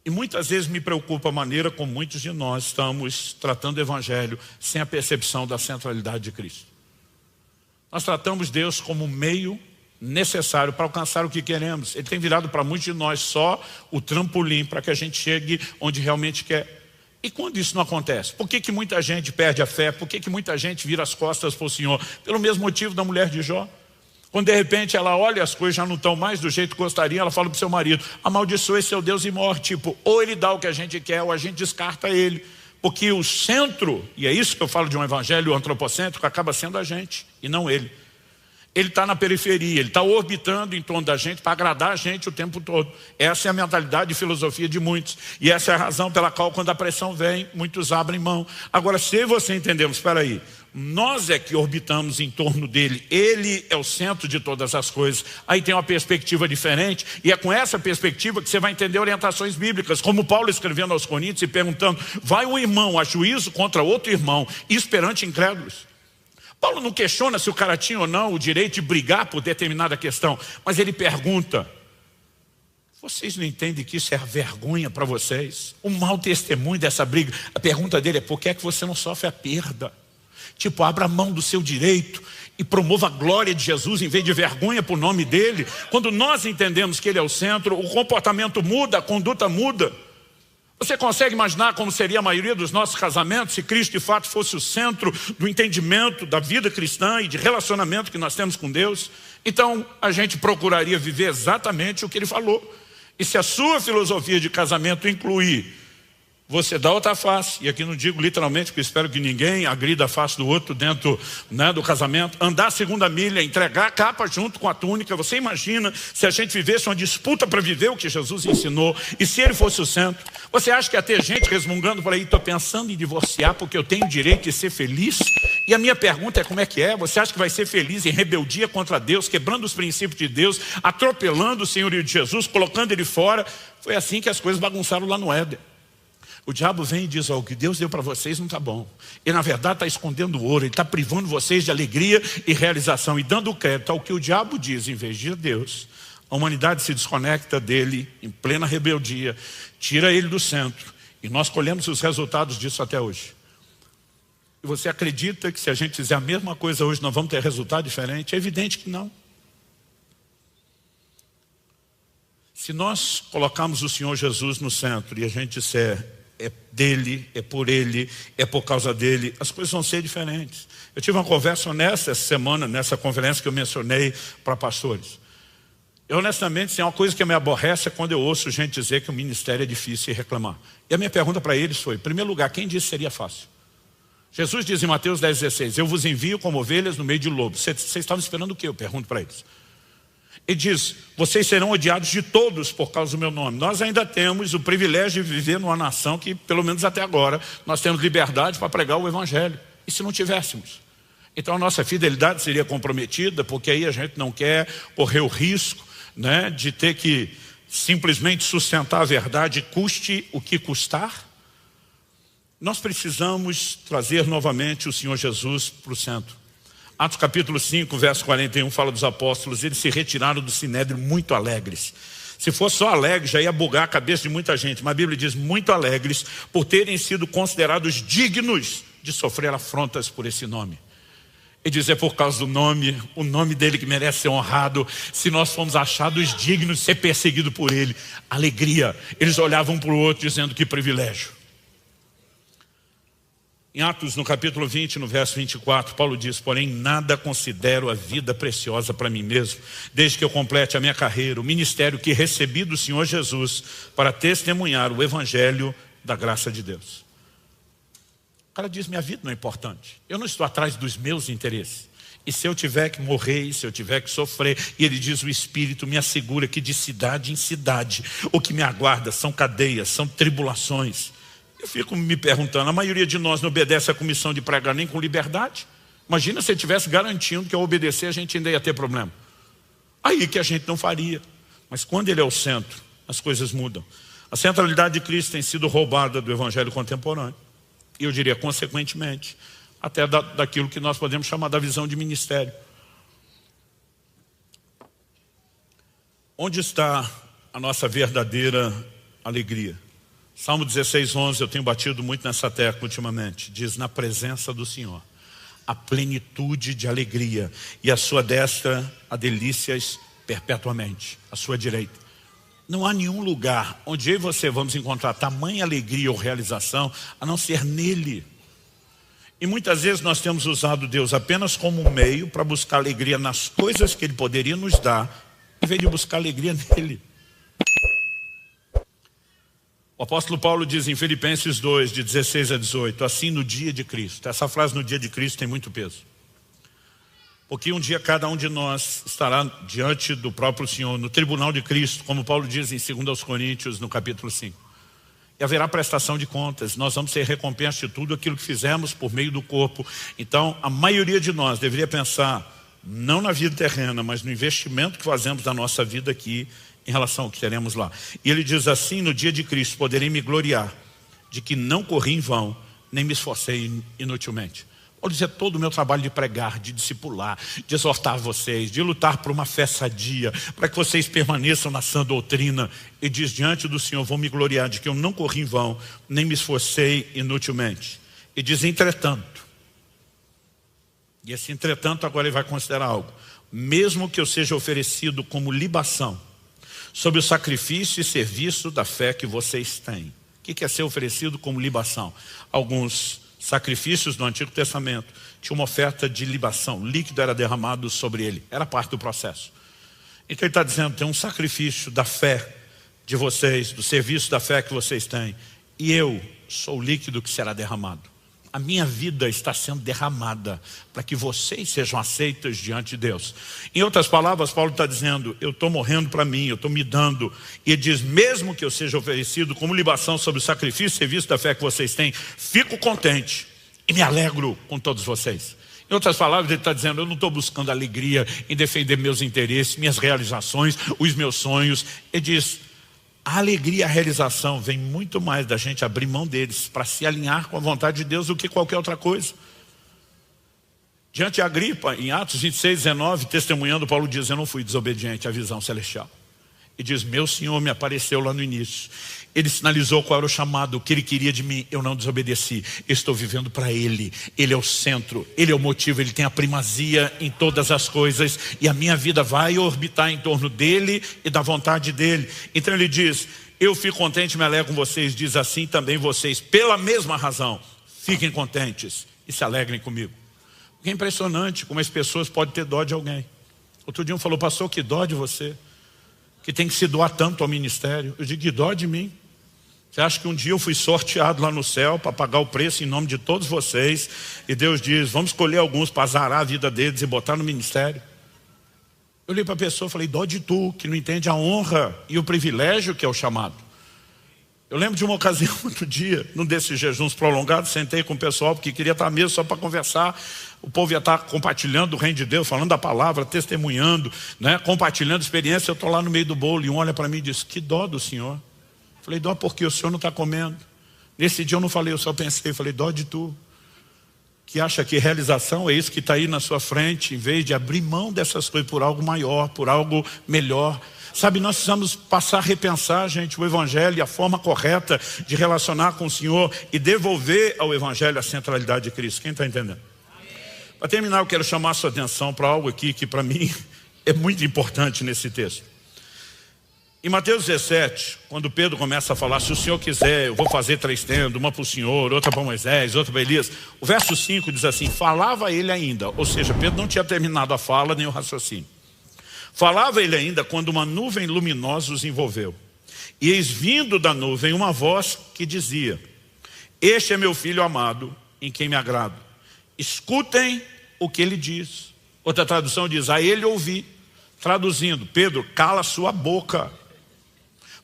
E muitas vezes me preocupa a maneira como muitos de nós estamos tratando o evangelho sem a percepção da centralidade de Cristo. Nós tratamos Deus como um meio necessário para alcançar o que queremos. Ele tem virado para muitos de nós só o trampolim para que a gente chegue onde realmente quer. E quando isso não acontece? Por que muita gente perde a fé? Por que muita gente vira as costas para o Senhor? Pelo mesmo motivo da mulher de Jó. Quando de repente ela olha, as coisas já não estão mais do jeito que gostaria, ela fala para o seu marido: amaldiçoe seu Deus e morre. Tipo, ou ele dá o que a gente quer, ou a gente descarta ele. Porque o centro, e é isso que eu falo de um evangelho antropocêntrico, acaba sendo a gente e não ele. Ele está na periferia, ele está orbitando em torno da gente para agradar a gente o tempo todo. Essa é a mentalidade e filosofia de muitos. E essa é a razão pela qual, quando a pressão vem, muitos abrem mão. Agora, se você entendemos, espera aí, nós é que orbitamos em torno dele, ele é o centro de todas as coisas. Aí tem uma perspectiva diferente, e é com essa perspectiva que você vai entender orientações bíblicas, como Paulo escrevendo aos Coríntios e perguntando: vai um irmão a juízo contra outro irmão, isso perante incrédulos? Paulo não questiona se o cara tinha ou não o direito de brigar por determinada questão, mas ele pergunta: vocês não entendem que isso é vergonha para vocês? O mau testemunho dessa briga. A pergunta dele é: por que é que você não sofre a perda? Tipo, abra mão do seu direito e promova a glória de Jesus em vez de vergonha por nome dele. Quando nós entendemos que ele é o centro, o comportamento muda, a conduta muda. Você consegue imaginar como seria a maioria dos nossos casamentos se Cristo de fato fosse o centro do entendimento da vida cristã e de relacionamento que nós temos com Deus? Então a gente procuraria viver exatamente o que ele falou. E se a sua filosofia de casamento incluir você dá outra face, e aqui não digo literalmente, porque espero que ninguém agrida a face do outro dentro, né, do casamento, andar a segunda milha, entregar a capa junto com a túnica. Você imagina se a gente vivesse uma disputa para viver o que Jesus ensinou, e se ele fosse o centro? Você acha que ia ter gente resmungando por aí, estou pensando em divorciar porque eu tenho direito de ser feliz? E a minha pergunta é, como é que é? Você acha que vai ser feliz em rebeldia contra Deus, quebrando os princípios de Deus, atropelando o senhorio de Jesus, colocando ele fora? Foi assim que as coisas bagunçaram lá no Éden. O diabo vem e diz, o que Deus deu para vocês não está bom. Ele na verdade está escondendo ouro, ele está privando vocês de alegria e realização e dando crédito ao que o diabo diz em vez de Deus. A humanidade se desconecta dele em plena rebeldia, tira ele do centro e nós colhemos os resultados disso até hoje. E você acredita que se a gente fizer a mesma coisa hoje nós vamos ter resultado diferente? É evidente que não. Se nós colocarmos o Senhor Jesus no centro e a gente disser é dele, é por ele, é por causa dele, as coisas vão ser diferentes. Eu tive uma conversa honesta essa semana, nessa conferência que eu mencionei para pastores. Eu honestamente, tem uma coisa que me aborrece é quando eu ouço gente dizer que o ministério é difícil e reclamar. E a minha pergunta para eles foi, em primeiro lugar, quem disse que seria fácil? Jesus diz em Mateus 10,16, eu vos envio como ovelhas no meio de lobos. Vocês estavam esperando o quê? Eu pergunto para eles. Ele diz, vocês serão odiados de todos por causa do meu nome. Nós ainda temos o privilégio de viver numa nação que, pelo menos até agora, nós temos liberdade para pregar o evangelho. E se não tivéssemos? Então a nossa fidelidade seria comprometida, porque aí a gente não quer correr o risco, né, de ter que simplesmente sustentar a verdade, custe o que custar. Nós precisamos trazer novamente o Senhor Jesus para o centro. Atos capítulo 5, verso 41, fala dos apóstolos, eles se retiraram do sinédrio muito alegres. Se fosse só alegre, já ia bugar a cabeça de muita gente, mas a Bíblia diz muito alegres por terem sido considerados dignos de sofrer afrontas por esse nome. E diz, é por causa do nome, o nome dele que merece ser honrado, se nós fomos achados dignos de ser perseguidos por ele. Alegria, eles olhavam um para o outro dizendo que privilégio. Em Atos, no capítulo 20, no verso 24, Paulo diz, porém nada considero a vida preciosa para mim mesmo, desde que eu complete a minha carreira, o ministério que recebi do Senhor Jesus para testemunhar o evangelho da graça de Deus. O cara diz, minha vida não é importante, eu não estou atrás dos meus interesses. E se eu tiver que morrer, e se eu tiver que sofrer, e ele diz, o Espírito me assegura que de cidade em cidade, o que me aguarda são cadeias, são tribulações. Eu fico me perguntando, a maioria de nós não obedece à comissão de pregar nem com liberdade? Imagina se ele estivesse garantindo que ao obedecer a gente ainda ia ter problema. Aí que a gente não faria. Mas quando ele é o centro, as coisas mudam. A centralidade de Cristo tem sido roubada do evangelho contemporâneo. E eu diria, consequentemente, até daquilo que nós podemos chamar da visão de ministério. Onde está a nossa verdadeira alegria? Salmo 16:11, eu tenho batido muito nessa tecla ultimamente. Diz, na presença do Senhor, a plenitude de alegria, e a sua destra há delícias perpetuamente, a sua direita. Não há nenhum lugar onde eu e você vamos encontrar tamanha alegria ou realização, a não ser nele. E muitas vezes nós temos usado Deus apenas como um meio para buscar alegria nas coisas que Ele poderia nos dar, em vez de buscar alegria nele. O apóstolo Paulo diz em Filipenses 2, de 16 a 18, assim no dia de Cristo. Essa frase no dia de Cristo tem muito peso. Porque um dia cada um de nós estará diante do próprio Senhor, no tribunal de Cristo, como Paulo diz em 2 Coríntios, no capítulo 5. E haverá prestação de contas, nós vamos ser recompensa de tudo aquilo que fizemos por meio do corpo. Então, a maioria de nós deveria pensar, não na vida terrena, mas no investimento que fazemos da nossa vida aqui, em relação ao que teremos lá. E ele diz assim, no dia de Cristo, poderei me gloriar de que não corri em vão, nem me esforcei inutilmente. Paulo diz, é todo o meu trabalho de pregar, de discipular, de exortar vocês, de lutar por uma fé sadia, para que vocês permaneçam na sã doutrina. E diz, diante do Senhor, vou me gloriar de que eu não corri em vão, nem me esforcei inutilmente. E diz, entretanto, E esse entretanto agora ele vai considerar algo. Mesmo que eu seja oferecido como libação, sobre o sacrifício e serviço da fé que vocês têm. O que é ser oferecido como libação? Alguns sacrifícios do Antigo Testamento tinha uma oferta de libação, líquido era derramado sobre ele, era parte do processo. Então ele está dizendo, tem um sacrifício da fé de vocês, do serviço da fé que vocês têm, e eu sou o líquido que será derramado. A minha vida está sendo derramada para que vocês sejam aceitos diante de Deus. Em outras palavras, Paulo está dizendo, eu estou morrendo para mim, eu estou me dando. E ele diz, mesmo que eu seja oferecido como libação sobre o sacrifício e serviço da fé que vocês têm, fico contente e me alegro com todos vocês. Em outras palavras, ele está dizendo, eu não estou buscando alegria em defender meus interesses, minhas realizações, os meus sonhos. Ele diz, a alegria e a realização vem muito mais da gente abrir mão deles para se alinhar com a vontade de Deus do que qualquer outra coisa. Diante de Agripa, em Atos 26, 19, testemunhando, Paulo diz, eu não fui desobediente à visão celestial. E diz, meu Senhor me apareceu lá no início. Ele sinalizou qual era o chamado, o que Ele queria de mim. Eu não desobedeci, eu estou vivendo para Ele. Ele é o centro, Ele é o motivo, Ele tem a primazia em todas as coisas. E a minha vida vai orbitar em torno dEle e da vontade dEle. Então Ele diz, eu fico contente e me alegro com vocês. Diz assim também vocês, pela mesma razão, fiquem contentes e se alegrem comigo. Porque é impressionante como as pessoas podem ter dó de alguém. Outro dia um falou, pastor, que dó de você, que tem que se doar tanto ao ministério. Eu digo, que dó de mim. Você acha que um dia eu fui sorteado lá no céu para pagar o preço em nome de todos vocês, e Deus diz, vamos escolher alguns para azarar a vida deles e botar no ministério? Eu olhei para a pessoa e falei, dó de tu, que não entende a honra e o privilégio que é o chamado. Eu lembro de uma ocasião, outro dia, num desses jejuns prolongados, sentei com o pessoal, porque queria estar mesmo só para conversar. O povo ia estar compartilhando o reino de Deus, falando da palavra, testemunhando, né, compartilhando experiência. Eu estou lá no meio do bolo e um olha para mim e diz, que dó do senhor. Falei, dó porque o senhor não está comendo. Nesse dia eu não falei, eu só pensei, falei, dó de tu, que acha que realização é isso que está aí na sua frente, em vez de abrir mão dessas coisas por algo maior, por algo melhor. Sabe, nós precisamos passar a repensar, gente, o Evangelho e a forma correta de relacionar com o Senhor e devolver ao Evangelho a centralidade de Cristo. Quem está entendendo? Para terminar, eu quero chamar a sua atenção para algo aqui que para mim é muito importante nesse texto. Em Mateus 17, quando Pedro começa a falar, se o Senhor quiser, eu vou fazer 3 tendas, uma para o Senhor, outra para Moisés, outra para Elias. O verso 5 diz assim, falava ele ainda, ou seja, Pedro não tinha terminado a fala nem o raciocínio. Falava ele ainda quando uma nuvem luminosa os envolveu. E eis vindo da nuvem uma voz que dizia, este é meu filho amado, em quem me agrado. Escutem o que ele diz. Outra tradução diz, a ele ouvi. Traduzindo, Pedro, cala sua boca.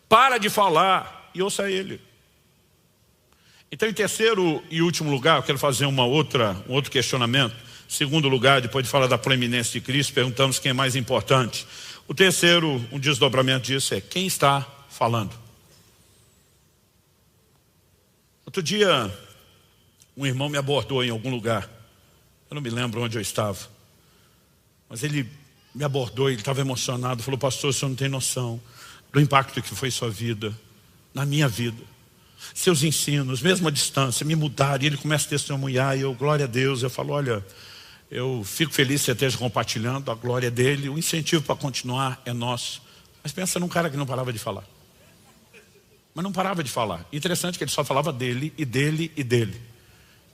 Para de falar e ouça ele. Então, em terceiro e último lugar, eu quero fazer um outro questionamento. Segundo lugar, depois de falar da preeminência de Cristo, perguntamos quem é mais importante. O terceiro, um desdobramento disso é, quem está falando? Outro dia, um irmão me abordou em algum lugar. Eu não me lembro onde eu estava. Mas ele me abordou, ele estava emocionado. Falou, pastor, o senhor não tem noção do impacto que foi sua vida, na minha vida. Seus ensinos, mesmo à distância, me mudaram. E ele começa a testemunhar e eu, glória a Deus. Eu falo, olha, eu fico feliz que você esteja compartilhando a glória dele. O incentivo para continuar é nosso. Mas pensa num cara que não parava de falar. Mas não parava de falar. Interessante que ele só falava dele e dele e dele.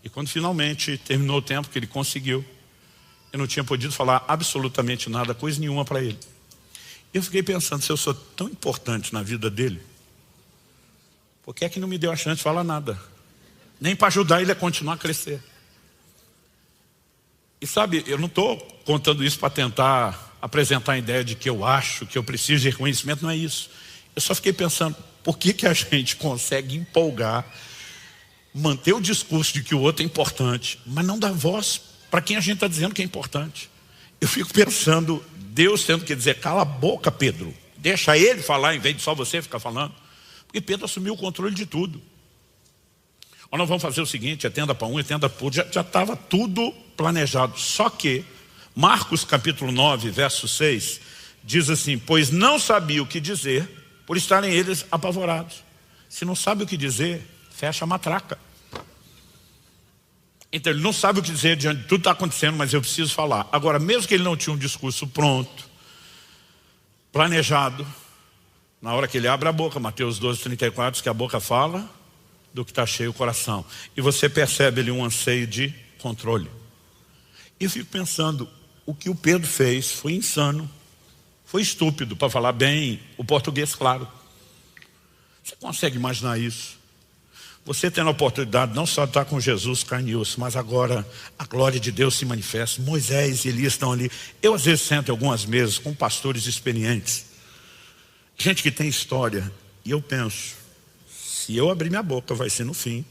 E quando finalmente terminou o tempo que ele conseguiu, eu não tinha podido falar absolutamente nada, coisa nenhuma para ele. Eu fiquei pensando, se eu sou tão importante na vida dele, por que é que não me deu a chance de falar nada? Nem para ajudar ele a continuar a crescer. E sabe, eu não estou contando isso para tentar apresentar a ideia de que eu acho, que eu preciso de reconhecimento, não é isso. Eu só fiquei pensando, por que a gente consegue empolgar, manter o discurso de que o outro é importante, mas não dar voz para quem a gente está dizendo que é importante? Eu fico pensando, Deus tendo que dizer, cala a boca, Pedro, deixa ele falar em vez de só você ficar falando. Porque Pedro assumiu o controle de tudo. Ou nós vamos fazer o seguinte, é tenda para um, é tenda para outro, já estava tudo planejado. Só que, Marcos capítulo 9, verso 6, diz assim, pois não sabia o que dizer, por estarem eles apavorados. Se não sabe o que dizer, fecha a matraca. Então ele não sabe o que dizer diante de tudo que está acontecendo, mas eu preciso falar. Agora, mesmo que ele não tinha um discurso pronto, planejado, na hora que ele abre a boca, Mateus 12:34, diz que a boca fala do que está cheio o coração. E você percebe ali um anseio de controle. E eu fico pensando, o que o Pedro fez foi insano, foi estúpido, para falar bem o português claro. Você consegue imaginar isso? Você tendo a oportunidade não só de estar com Jesus, carne e osso, mas agora a glória de Deus se manifesta. Moisés e Elias estão ali. Eu às vezes sento em algumas mesas com pastores experientes, gente que tem história, e eu penso, se eu abrir minha boca vai ser no fim,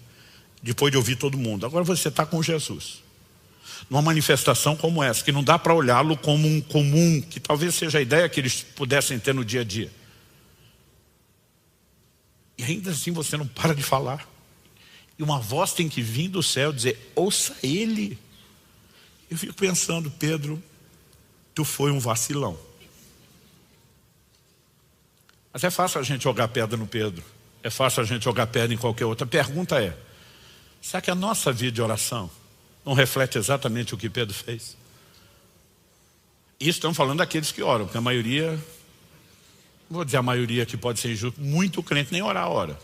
depois de ouvir todo mundo. Agora você está com Jesus, numa manifestação como essa, que não dá para olhá-lo como um comum, que talvez seja a ideia que eles pudessem ter no dia a dia. E ainda assim você não para de falar. E uma voz tem que vir do céu dizer, ouça ele. Eu fico pensando, Pedro, tu foi um vacilão. Mas é fácil a gente jogar pedra no Pedro. É fácil a gente jogar pedra em qualquer outra. A pergunta é, será que a nossa vida de oração não reflete exatamente o que Pedro fez? Isso estamos falando daqueles que oram, porque a maioria, não vou dizer a maioria que pode ser injusto, muito crente nem orar ora.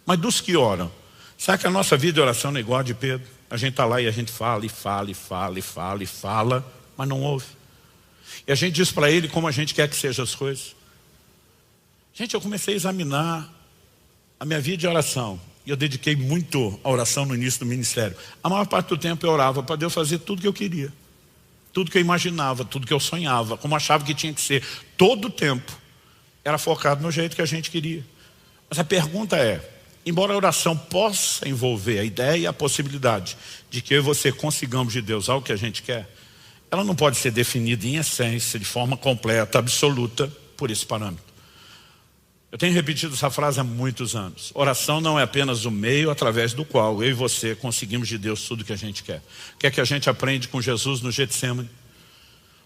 Mas dos que oram, será que a nossa vida de oração não é igual a de Pedro? A gente está lá e a gente fala, e fala, e fala, e fala, e fala, mas não ouve. E a gente diz para ele como a gente quer que sejam as coisas. Gente, eu comecei a examinar a minha vida de oração. E eu dediquei muito à oração no início do ministério. A maior parte do tempo eu orava para Deus fazer tudo que eu queria. Tudo que eu imaginava, tudo que eu sonhava, como achava que tinha que ser. Todo o tempo era focado no jeito que a gente queria. Mas a pergunta é, embora a oração possa envolver a ideia e a possibilidade de que eu e você consigamos de Deus algo que a gente quer, ela não pode ser definida em essência, de forma completa, absoluta, por esse parâmetro. Eu tenho repetido essa frase há muitos anos. Oração não é apenas o meio através do qual eu e você conseguimos de Deus tudo que a gente quer. O que é que a gente aprende com Jesus no Getsemane?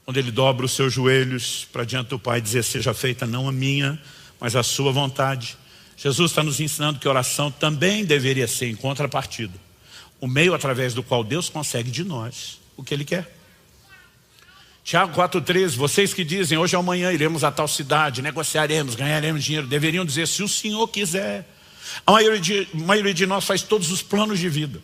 Onde ele dobra os seus joelhos para diante do Pai e dizer, seja feita não a minha, mas a sua vontade. Jesus está nos ensinando que a oração também deveria ser em contrapartida. O meio através do qual Deus consegue de nós o que Ele quer. Tiago 4,13, vocês que dizem, hoje ou amanhã iremos a tal cidade, negociaremos, ganharemos dinheiro, deveriam dizer, se o Senhor quiser. A maioria de nós faz todos os planos de vida.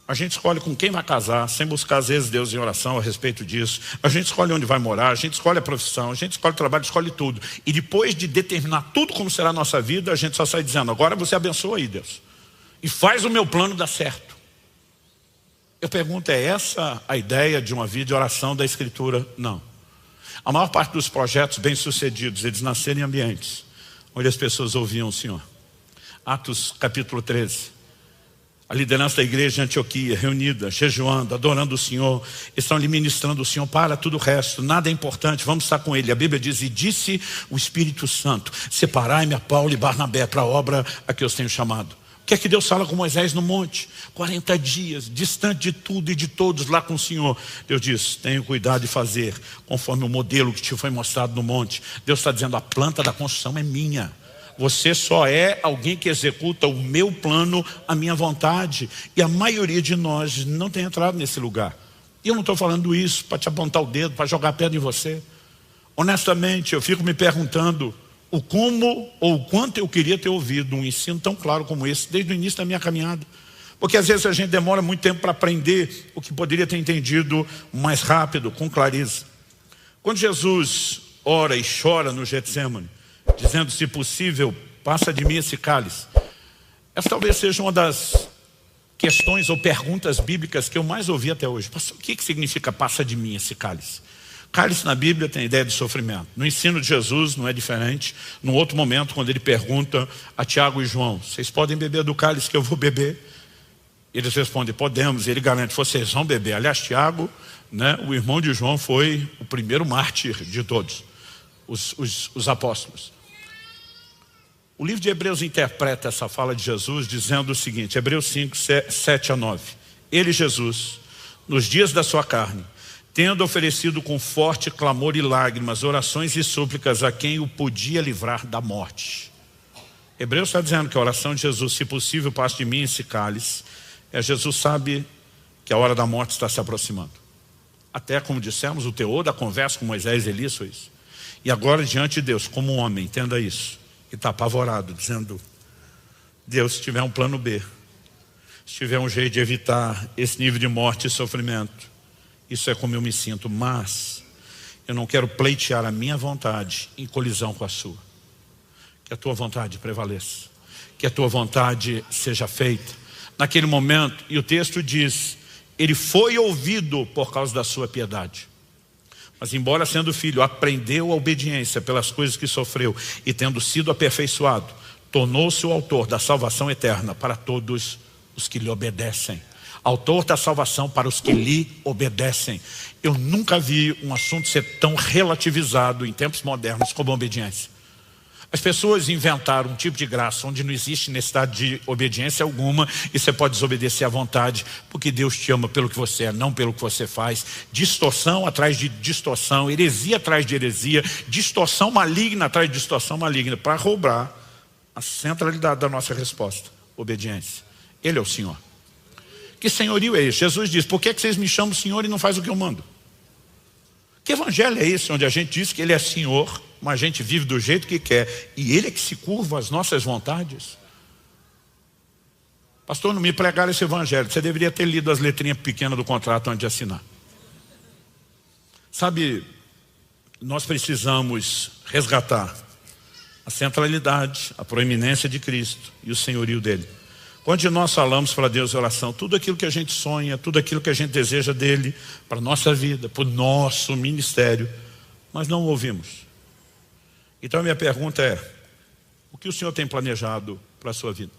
A gente escolhe com quem vai casar, sem buscar às vezes Deus em oração a respeito disso. A gente escolhe onde vai morar, a gente escolhe a profissão, a gente escolhe o trabalho, escolhe tudo. E depois de determinar tudo como será a nossa vida, a gente só sai dizendo, agora você abençoa aí, Deus. E faz o meu plano dar certo. Eu pergunto, é essa a ideia de uma vida de oração da Escritura? Não. A maior parte dos projetos bem-sucedidos, eles nasceram em ambientes onde as pessoas ouviam o Senhor. Atos capítulo 13. A liderança da igreja de Antioquia, reunida, jejuando, adorando o Senhor, estão ali ministrando o Senhor, para tudo o resto, nada é importante, vamos estar com Ele. A Bíblia diz, e disse o Espírito Santo, separai-me a Paulo e Barnabé para a obra a que eu os tenho chamado. O que é que Deus fala com Moisés no monte? 40 dias, distante de tudo e de todos lá com o Senhor. Deus diz, tenha cuidado de fazer conforme o modelo que te foi mostrado no monte. Deus está dizendo, a planta da construção é minha. Você só é alguém que executa o meu plano, a minha vontade. E a maioria de nós não tem entrado nesse lugar. E eu não estou falando isso para te apontar o dedo, para jogar pedra em você. Honestamente, eu fico me perguntando o como ou o quanto eu queria ter ouvido um ensino tão claro como esse desde o início da minha caminhada. Porque às vezes a gente demora muito tempo para aprender o que poderia ter entendido mais rápido, com clareza. Quando Jesus ora e chora no Getsemane, dizendo, se possível, passa de mim esse cálice. Essa talvez seja uma das questões ou perguntas bíblicas que eu mais ouvi até hoje. O que significa passa de mim esse cálice? Cálice na Bíblia tem a ideia de sofrimento. No ensino de Jesus não é diferente. Num outro momento, quando ele pergunta a Tiago e João, vocês podem beber do cálice que eu vou beber? Eles respondem, podemos. E ele garante, vocês vão beber. Aliás, Tiago, né, o irmão de João, foi o primeiro mártir de todos, os apóstolos. O livro de Hebreus interpreta essa fala de Jesus dizendo o seguinte, Hebreus 5, 7 a 9. Ele, Jesus, nos dias da sua carne, tendo oferecido com forte clamor e lágrimas, orações e súplicas a quem o podia livrar da morte. Hebreus está dizendo que a oração de Jesus, se possível, passe de mim esse cálice. Jesus sabe que a hora da morte está se aproximando. Até, como dissemos, o teor da conversa com Moisés e Elias foi isso. E agora, diante de Deus, como um homem, entenda isso, que está apavorado, dizendo: Deus, se tiver um plano B, se tiver um jeito de evitar esse nível de morte e sofrimento, isso é como eu me sinto, mas eu não quero pleitear a minha vontade em colisão com a sua. Que a tua vontade prevaleça, que a tua vontade seja feita. Naquele momento, e o texto diz, ele foi ouvido por causa da sua piedade. Mas embora sendo filho, aprendeu a obediência pelas coisas que sofreu e tendo sido aperfeiçoado, tornou-se o autor da salvação eterna para todos os que lhe obedecem. Autor da salvação para os que lhe obedecem. Eu nunca vi um assunto ser tão relativizado em tempos modernos como a obediência. As pessoas inventaram um tipo de graça onde não existe necessidade de obediência alguma e você pode desobedecer à vontade, porque Deus te ama pelo que você é, não pelo que você faz. Distorção atrás de distorção, heresia atrás de heresia, distorção maligna atrás de distorção maligna, para roubar a centralidade da nossa resposta: obediência. Ele é o Senhor. Que senhorio é esse? Jesus diz: por que vocês me chamam Senhor e não faz o que eu mando? Que evangelho é esse onde a gente diz que Ele é Senhor, mas a gente vive do jeito que quer e Ele é que se curva às nossas vontades? Pastor, não me pregaram esse evangelho. Você deveria ter lido as letrinhas pequenas do contrato antes de assinar. Sabe, nós precisamos resgatar a centralidade, a proeminência de Cristo e o senhorio dele. Quando nós falamos para Deus em oração, tudo aquilo que a gente sonha, tudo aquilo que a gente deseja dele, para a nossa vida, para o nosso ministério, mas não o ouvimos. Então a minha pergunta é: o que o Senhor tem planejado para a sua vida?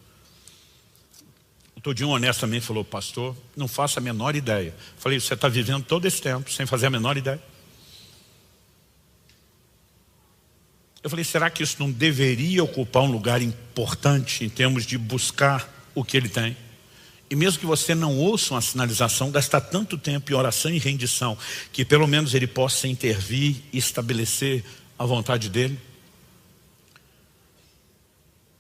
O Todinho honestamente falou: pastor, não faço a menor ideia. Falei: você está vivendo todo esse tempo sem fazer a menor ideia? Eu falei: será que isso não deveria ocupar um lugar importante em termos de buscar o que Ele tem? E mesmo que você não ouça uma sinalização, gastar tanto tempo em oração e rendição, que pelo menos Ele possa intervir e estabelecer a vontade dEle.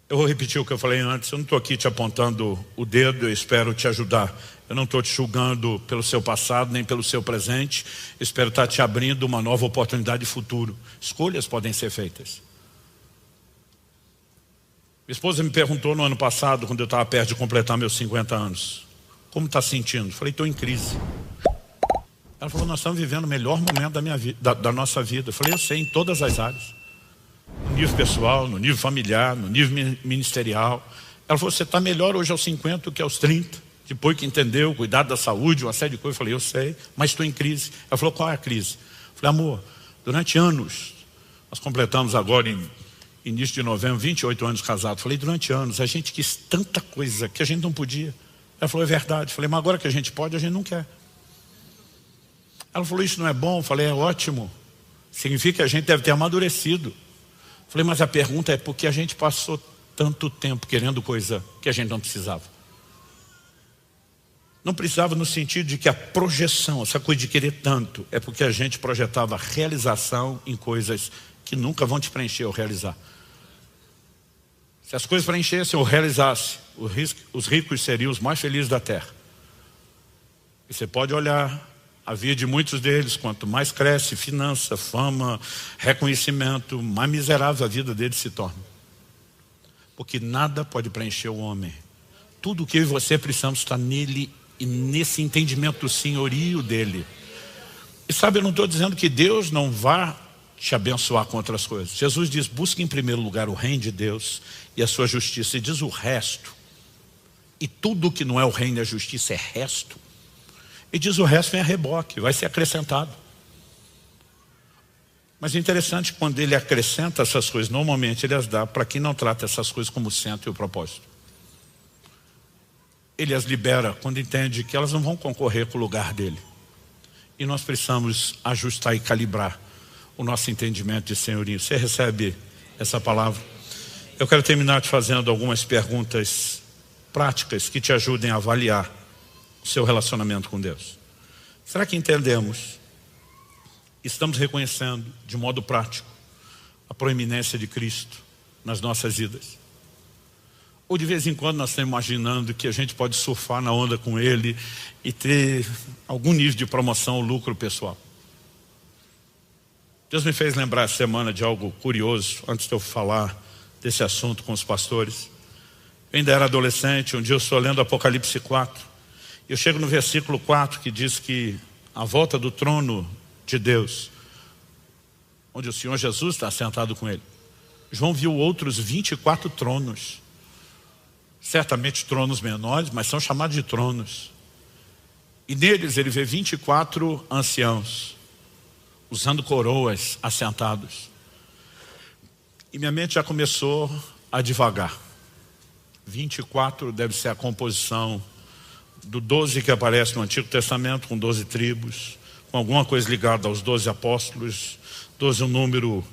Eu vou repetir o que eu falei antes. Eu não estou aqui te apontando o dedo, eu espero te ajudar. Eu não estou te julgando pelo seu passado, nem pelo seu presente. Eu espero estar te abrindo uma nova oportunidade de futuro. Escolhas podem ser feitas. Minha esposa me perguntou no ano passado, quando eu estava perto de completar meus 50 anos: como está sentindo? Eu falei: estou em crise. Ela falou: nós estamos vivendo o melhor momento da nossa vida. Eu falei: eu sei, em todas as áreas. No nível pessoal, no nível familiar, no nível ministerial. Ela falou: você está melhor hoje aos 50 do que aos 30. Depois que entendeu, cuidado da saúde, uma série de coisas. Eu falei: eu sei, mas estou em crise. Ela falou: qual é a crise? Eu falei: amor, durante anos, nós completamos agora em início de novembro, 28 anos casados. Falei: durante anos a gente quis tanta coisa que a gente não podia. Ela falou: é verdade. Falei: mas agora que a gente pode, a gente não quer. Ela falou: isso não é bom? Falei: é ótimo. Significa que a gente deve ter amadurecido. Falei: mas a pergunta é por que a gente passou tanto tempo querendo coisa que a gente não precisava? Não precisava no sentido de que a projeção, essa coisa de querer tanto, é porque a gente projetava realização em coisas que nunca vão te preencher ou realizar. Se as coisas preenchessem ou realizassem, os ricos seriam os mais felizes da terra. E você pode olhar a vida de muitos deles: quanto mais cresce finança, fama, reconhecimento, mais miserável a vida deles se torna. Porque nada pode preencher o homem. Tudo o que eu e você precisamos está nele e nesse entendimento do senhorio dele. E sabe, eu não estou dizendo que Deus não vá te abençoar com outras coisas. Jesus diz: busque em primeiro lugar o reino de Deus e a sua justiça. E diz o resto. E tudo que não é o reino e a justiça é resto. E diz: o resto vem a reboque, vai ser acrescentado. Mas é interessante, quando Ele acrescenta essas coisas, normalmente Ele as dá para quem não trata essas coisas como centro e o propósito. Ele as libera quando entende que elas não vão concorrer com o lugar dele. E nós precisamos ajustar e calibrar o nosso entendimento de senhorio. Você recebe essa palavra? Eu quero terminar te fazendo algumas perguntas práticas que te ajudem a avaliar o seu relacionamento com Deus. Será que entendemos, estamos reconhecendo de modo prático a proeminência de Cristo nas nossas vidas? Ou de vez em quando nós estamos imaginando que a gente pode surfar na onda com ele e ter algum nível de promoção ou lucro pessoal. Deus me fez lembrar essa semana de algo curioso, antes de eu falar desse assunto com os pastores. Eu ainda era adolescente, um dia eu estou lendo Apocalipse 4. Eu chego no versículo 4 que diz que a volta do trono de Deus, onde o Senhor Jesus está sentado com ele. João viu outros 24 tronos. Certamente tronos menores, mas são chamados de tronos. E neles ele vê 24 anciãos, usando coroas, assentados. E minha mente já começou a divagar. 24 deve ser a composição do 12 que aparece no Antigo Testamento, com 12 tribos, com alguma coisa ligada aos 12 apóstolos. 12 é um número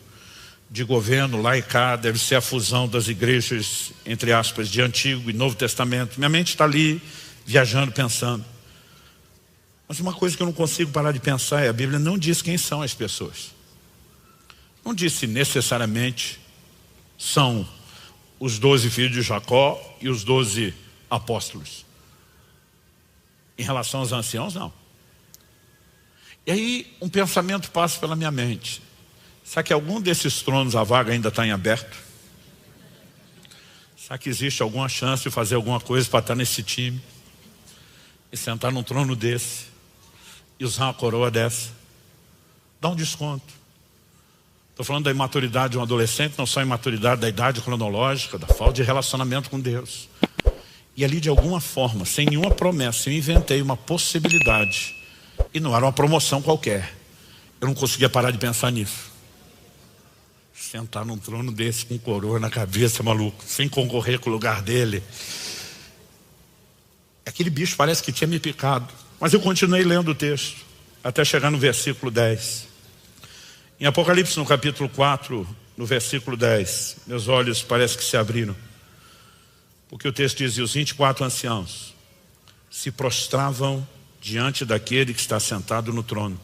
de governo, lá e cá, deve ser a fusão das igrejas, entre aspas, de Antigo e Novo Testamento. Minha mente está ali, viajando, pensando. Mas uma coisa que eu não consigo parar de pensar é: a Bíblia não diz quem são as pessoas. Não diz se necessariamente são os 12 filhos de Jacó e os 12 apóstolos. Em relação aos anciãos, não. E aí um pensamento passa pela minha mente: será que algum desses tronos a vaga ainda está em aberto? Será que existe alguma chance de fazer alguma coisa para estar nesse time e sentar num trono desse e usar uma coroa dessa? Dá um desconto. Estou falando da imaturidade de um adolescente, não só a imaturidade da idade cronológica, da falta de relacionamento com Deus. E ali, de alguma forma, sem nenhuma promessa, eu inventei uma possibilidade. E não era uma promoção qualquer. Eu não conseguia parar de pensar nisso. Sentar num trono desse com coroa na cabeça, maluco, sem concorrer com o lugar dele. Aquele bicho parece que tinha me picado. Mas eu continuei lendo o texto, até chegar no versículo 10. Em Apocalipse, no capítulo 4, no versículo 10, meus olhos parece que se abriram. Porque o texto diz: e os 24 anciãos se prostravam diante daquele que está sentado no trono.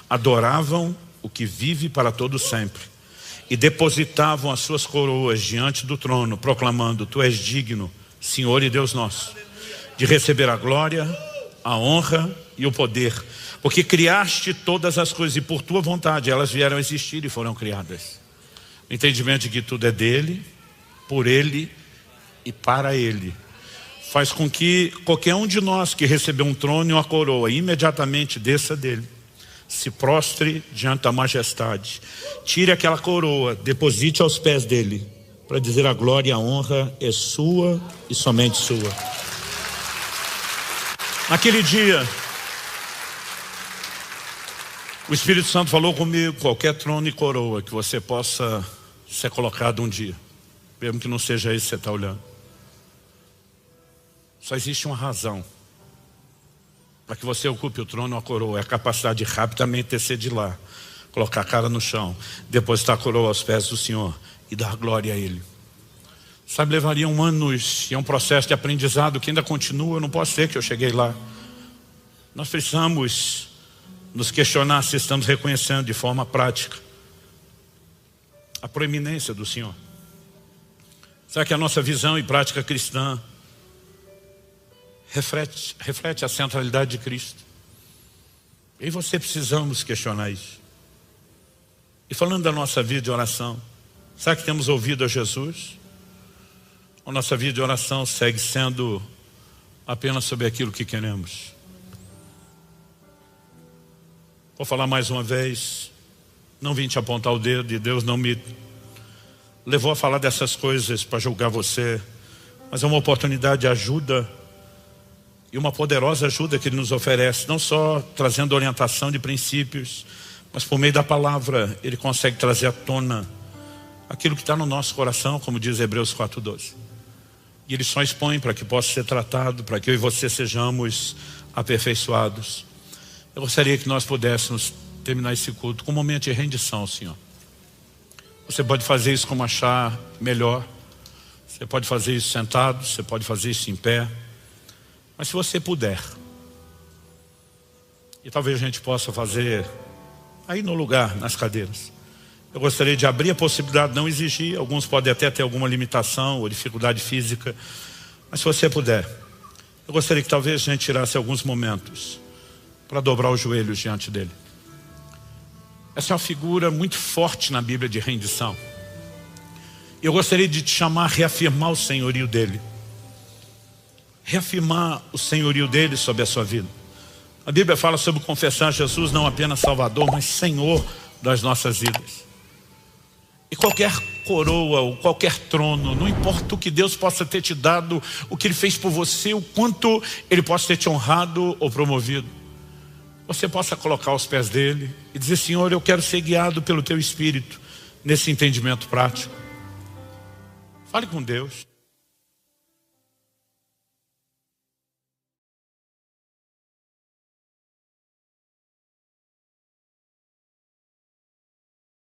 Adoravam o que vive para todo sempre. E depositavam as suas coroas diante do trono, proclamando: tu és digno, Senhor e Deus nosso, de receber a glória, a honra e o poder, porque criaste todas as coisas e por tua vontade elas vieram a existir e foram criadas. O entendimento de que tudo é dele, por ele e para ele faz com que qualquer um de nós que recebeu um trono e uma coroa imediatamente desça dele, se prostre diante da majestade, tire aquela coroa, deposite aos pés dele, para dizer: a glória e a honra é sua e somente sua. Naquele dia, o Espírito Santo falou comigo: qualquer trono e coroa que você possa ser colocado um dia, mesmo que não seja isso que você está olhando, só existe uma razão para que você ocupe o trono ou a coroa: é a capacidade de rapidamente descer de lá, colocar a cara no chão, depositar a coroa aos pés do Senhor e dar glória a Ele. Sabe, levariam anos, e é um processo de aprendizado que ainda continua. Eu não posso dizer que eu cheguei lá. Nós precisamos nos questionar se estamos reconhecendo de forma prática a proeminência do Senhor. Será que a nossa visão e prática cristã reflete a centralidade de Cristo? Eu e você precisamos questionar isso. E falando da nossa vida de oração, será que temos ouvido a Jesus? Ou nossa vida de oração segue sendo apenas sobre aquilo que queremos? Vou falar mais uma vez: não vim te apontar o dedo, e Deus não me levou a falar dessas coisas para julgar você, mas é uma oportunidade de ajuda, e uma poderosa ajuda que Ele nos oferece, não só trazendo orientação de princípios, mas por meio da palavra Ele consegue trazer à tona aquilo que está no nosso coração, como diz Hebreus 4:12. E Ele só expõe para que possa ser tratado, para que eu e você sejamos aperfeiçoados. Eu gostaria que nós pudéssemos terminar esse culto com um momento de rendição ao Senhor. Você pode fazer isso como achar melhor. Você pode fazer isso sentado, você pode fazer isso em pé. Mas se você puder, e talvez a gente possa fazer aí no lugar, nas cadeiras, Eu gostaria de abrir a possibilidade, não exigir. Alguns podem até ter alguma limitação ou dificuldade física. Mas se você puder, eu gostaria que talvez a gente tirasse alguns momentos para dobrar os joelhos diante dele. Essa é uma figura muito forte na Bíblia de rendição. Eu gostaria de te chamar a reafirmar o senhorio dele. Reafirmar o senhorio dele sobre a sua vida. A Bíblia fala sobre confessar Jesus não apenas Salvador, mas Senhor das nossas vidas. E qualquer coroa ou qualquer trono, não importa o que Deus possa ter te dado, o que Ele fez por você, o quanto Ele possa ter te honrado ou promovido, você possa colocar aos pés dele e dizer: Senhor, eu quero ser guiado pelo Teu Espírito nesse entendimento prático. Fale com Deus.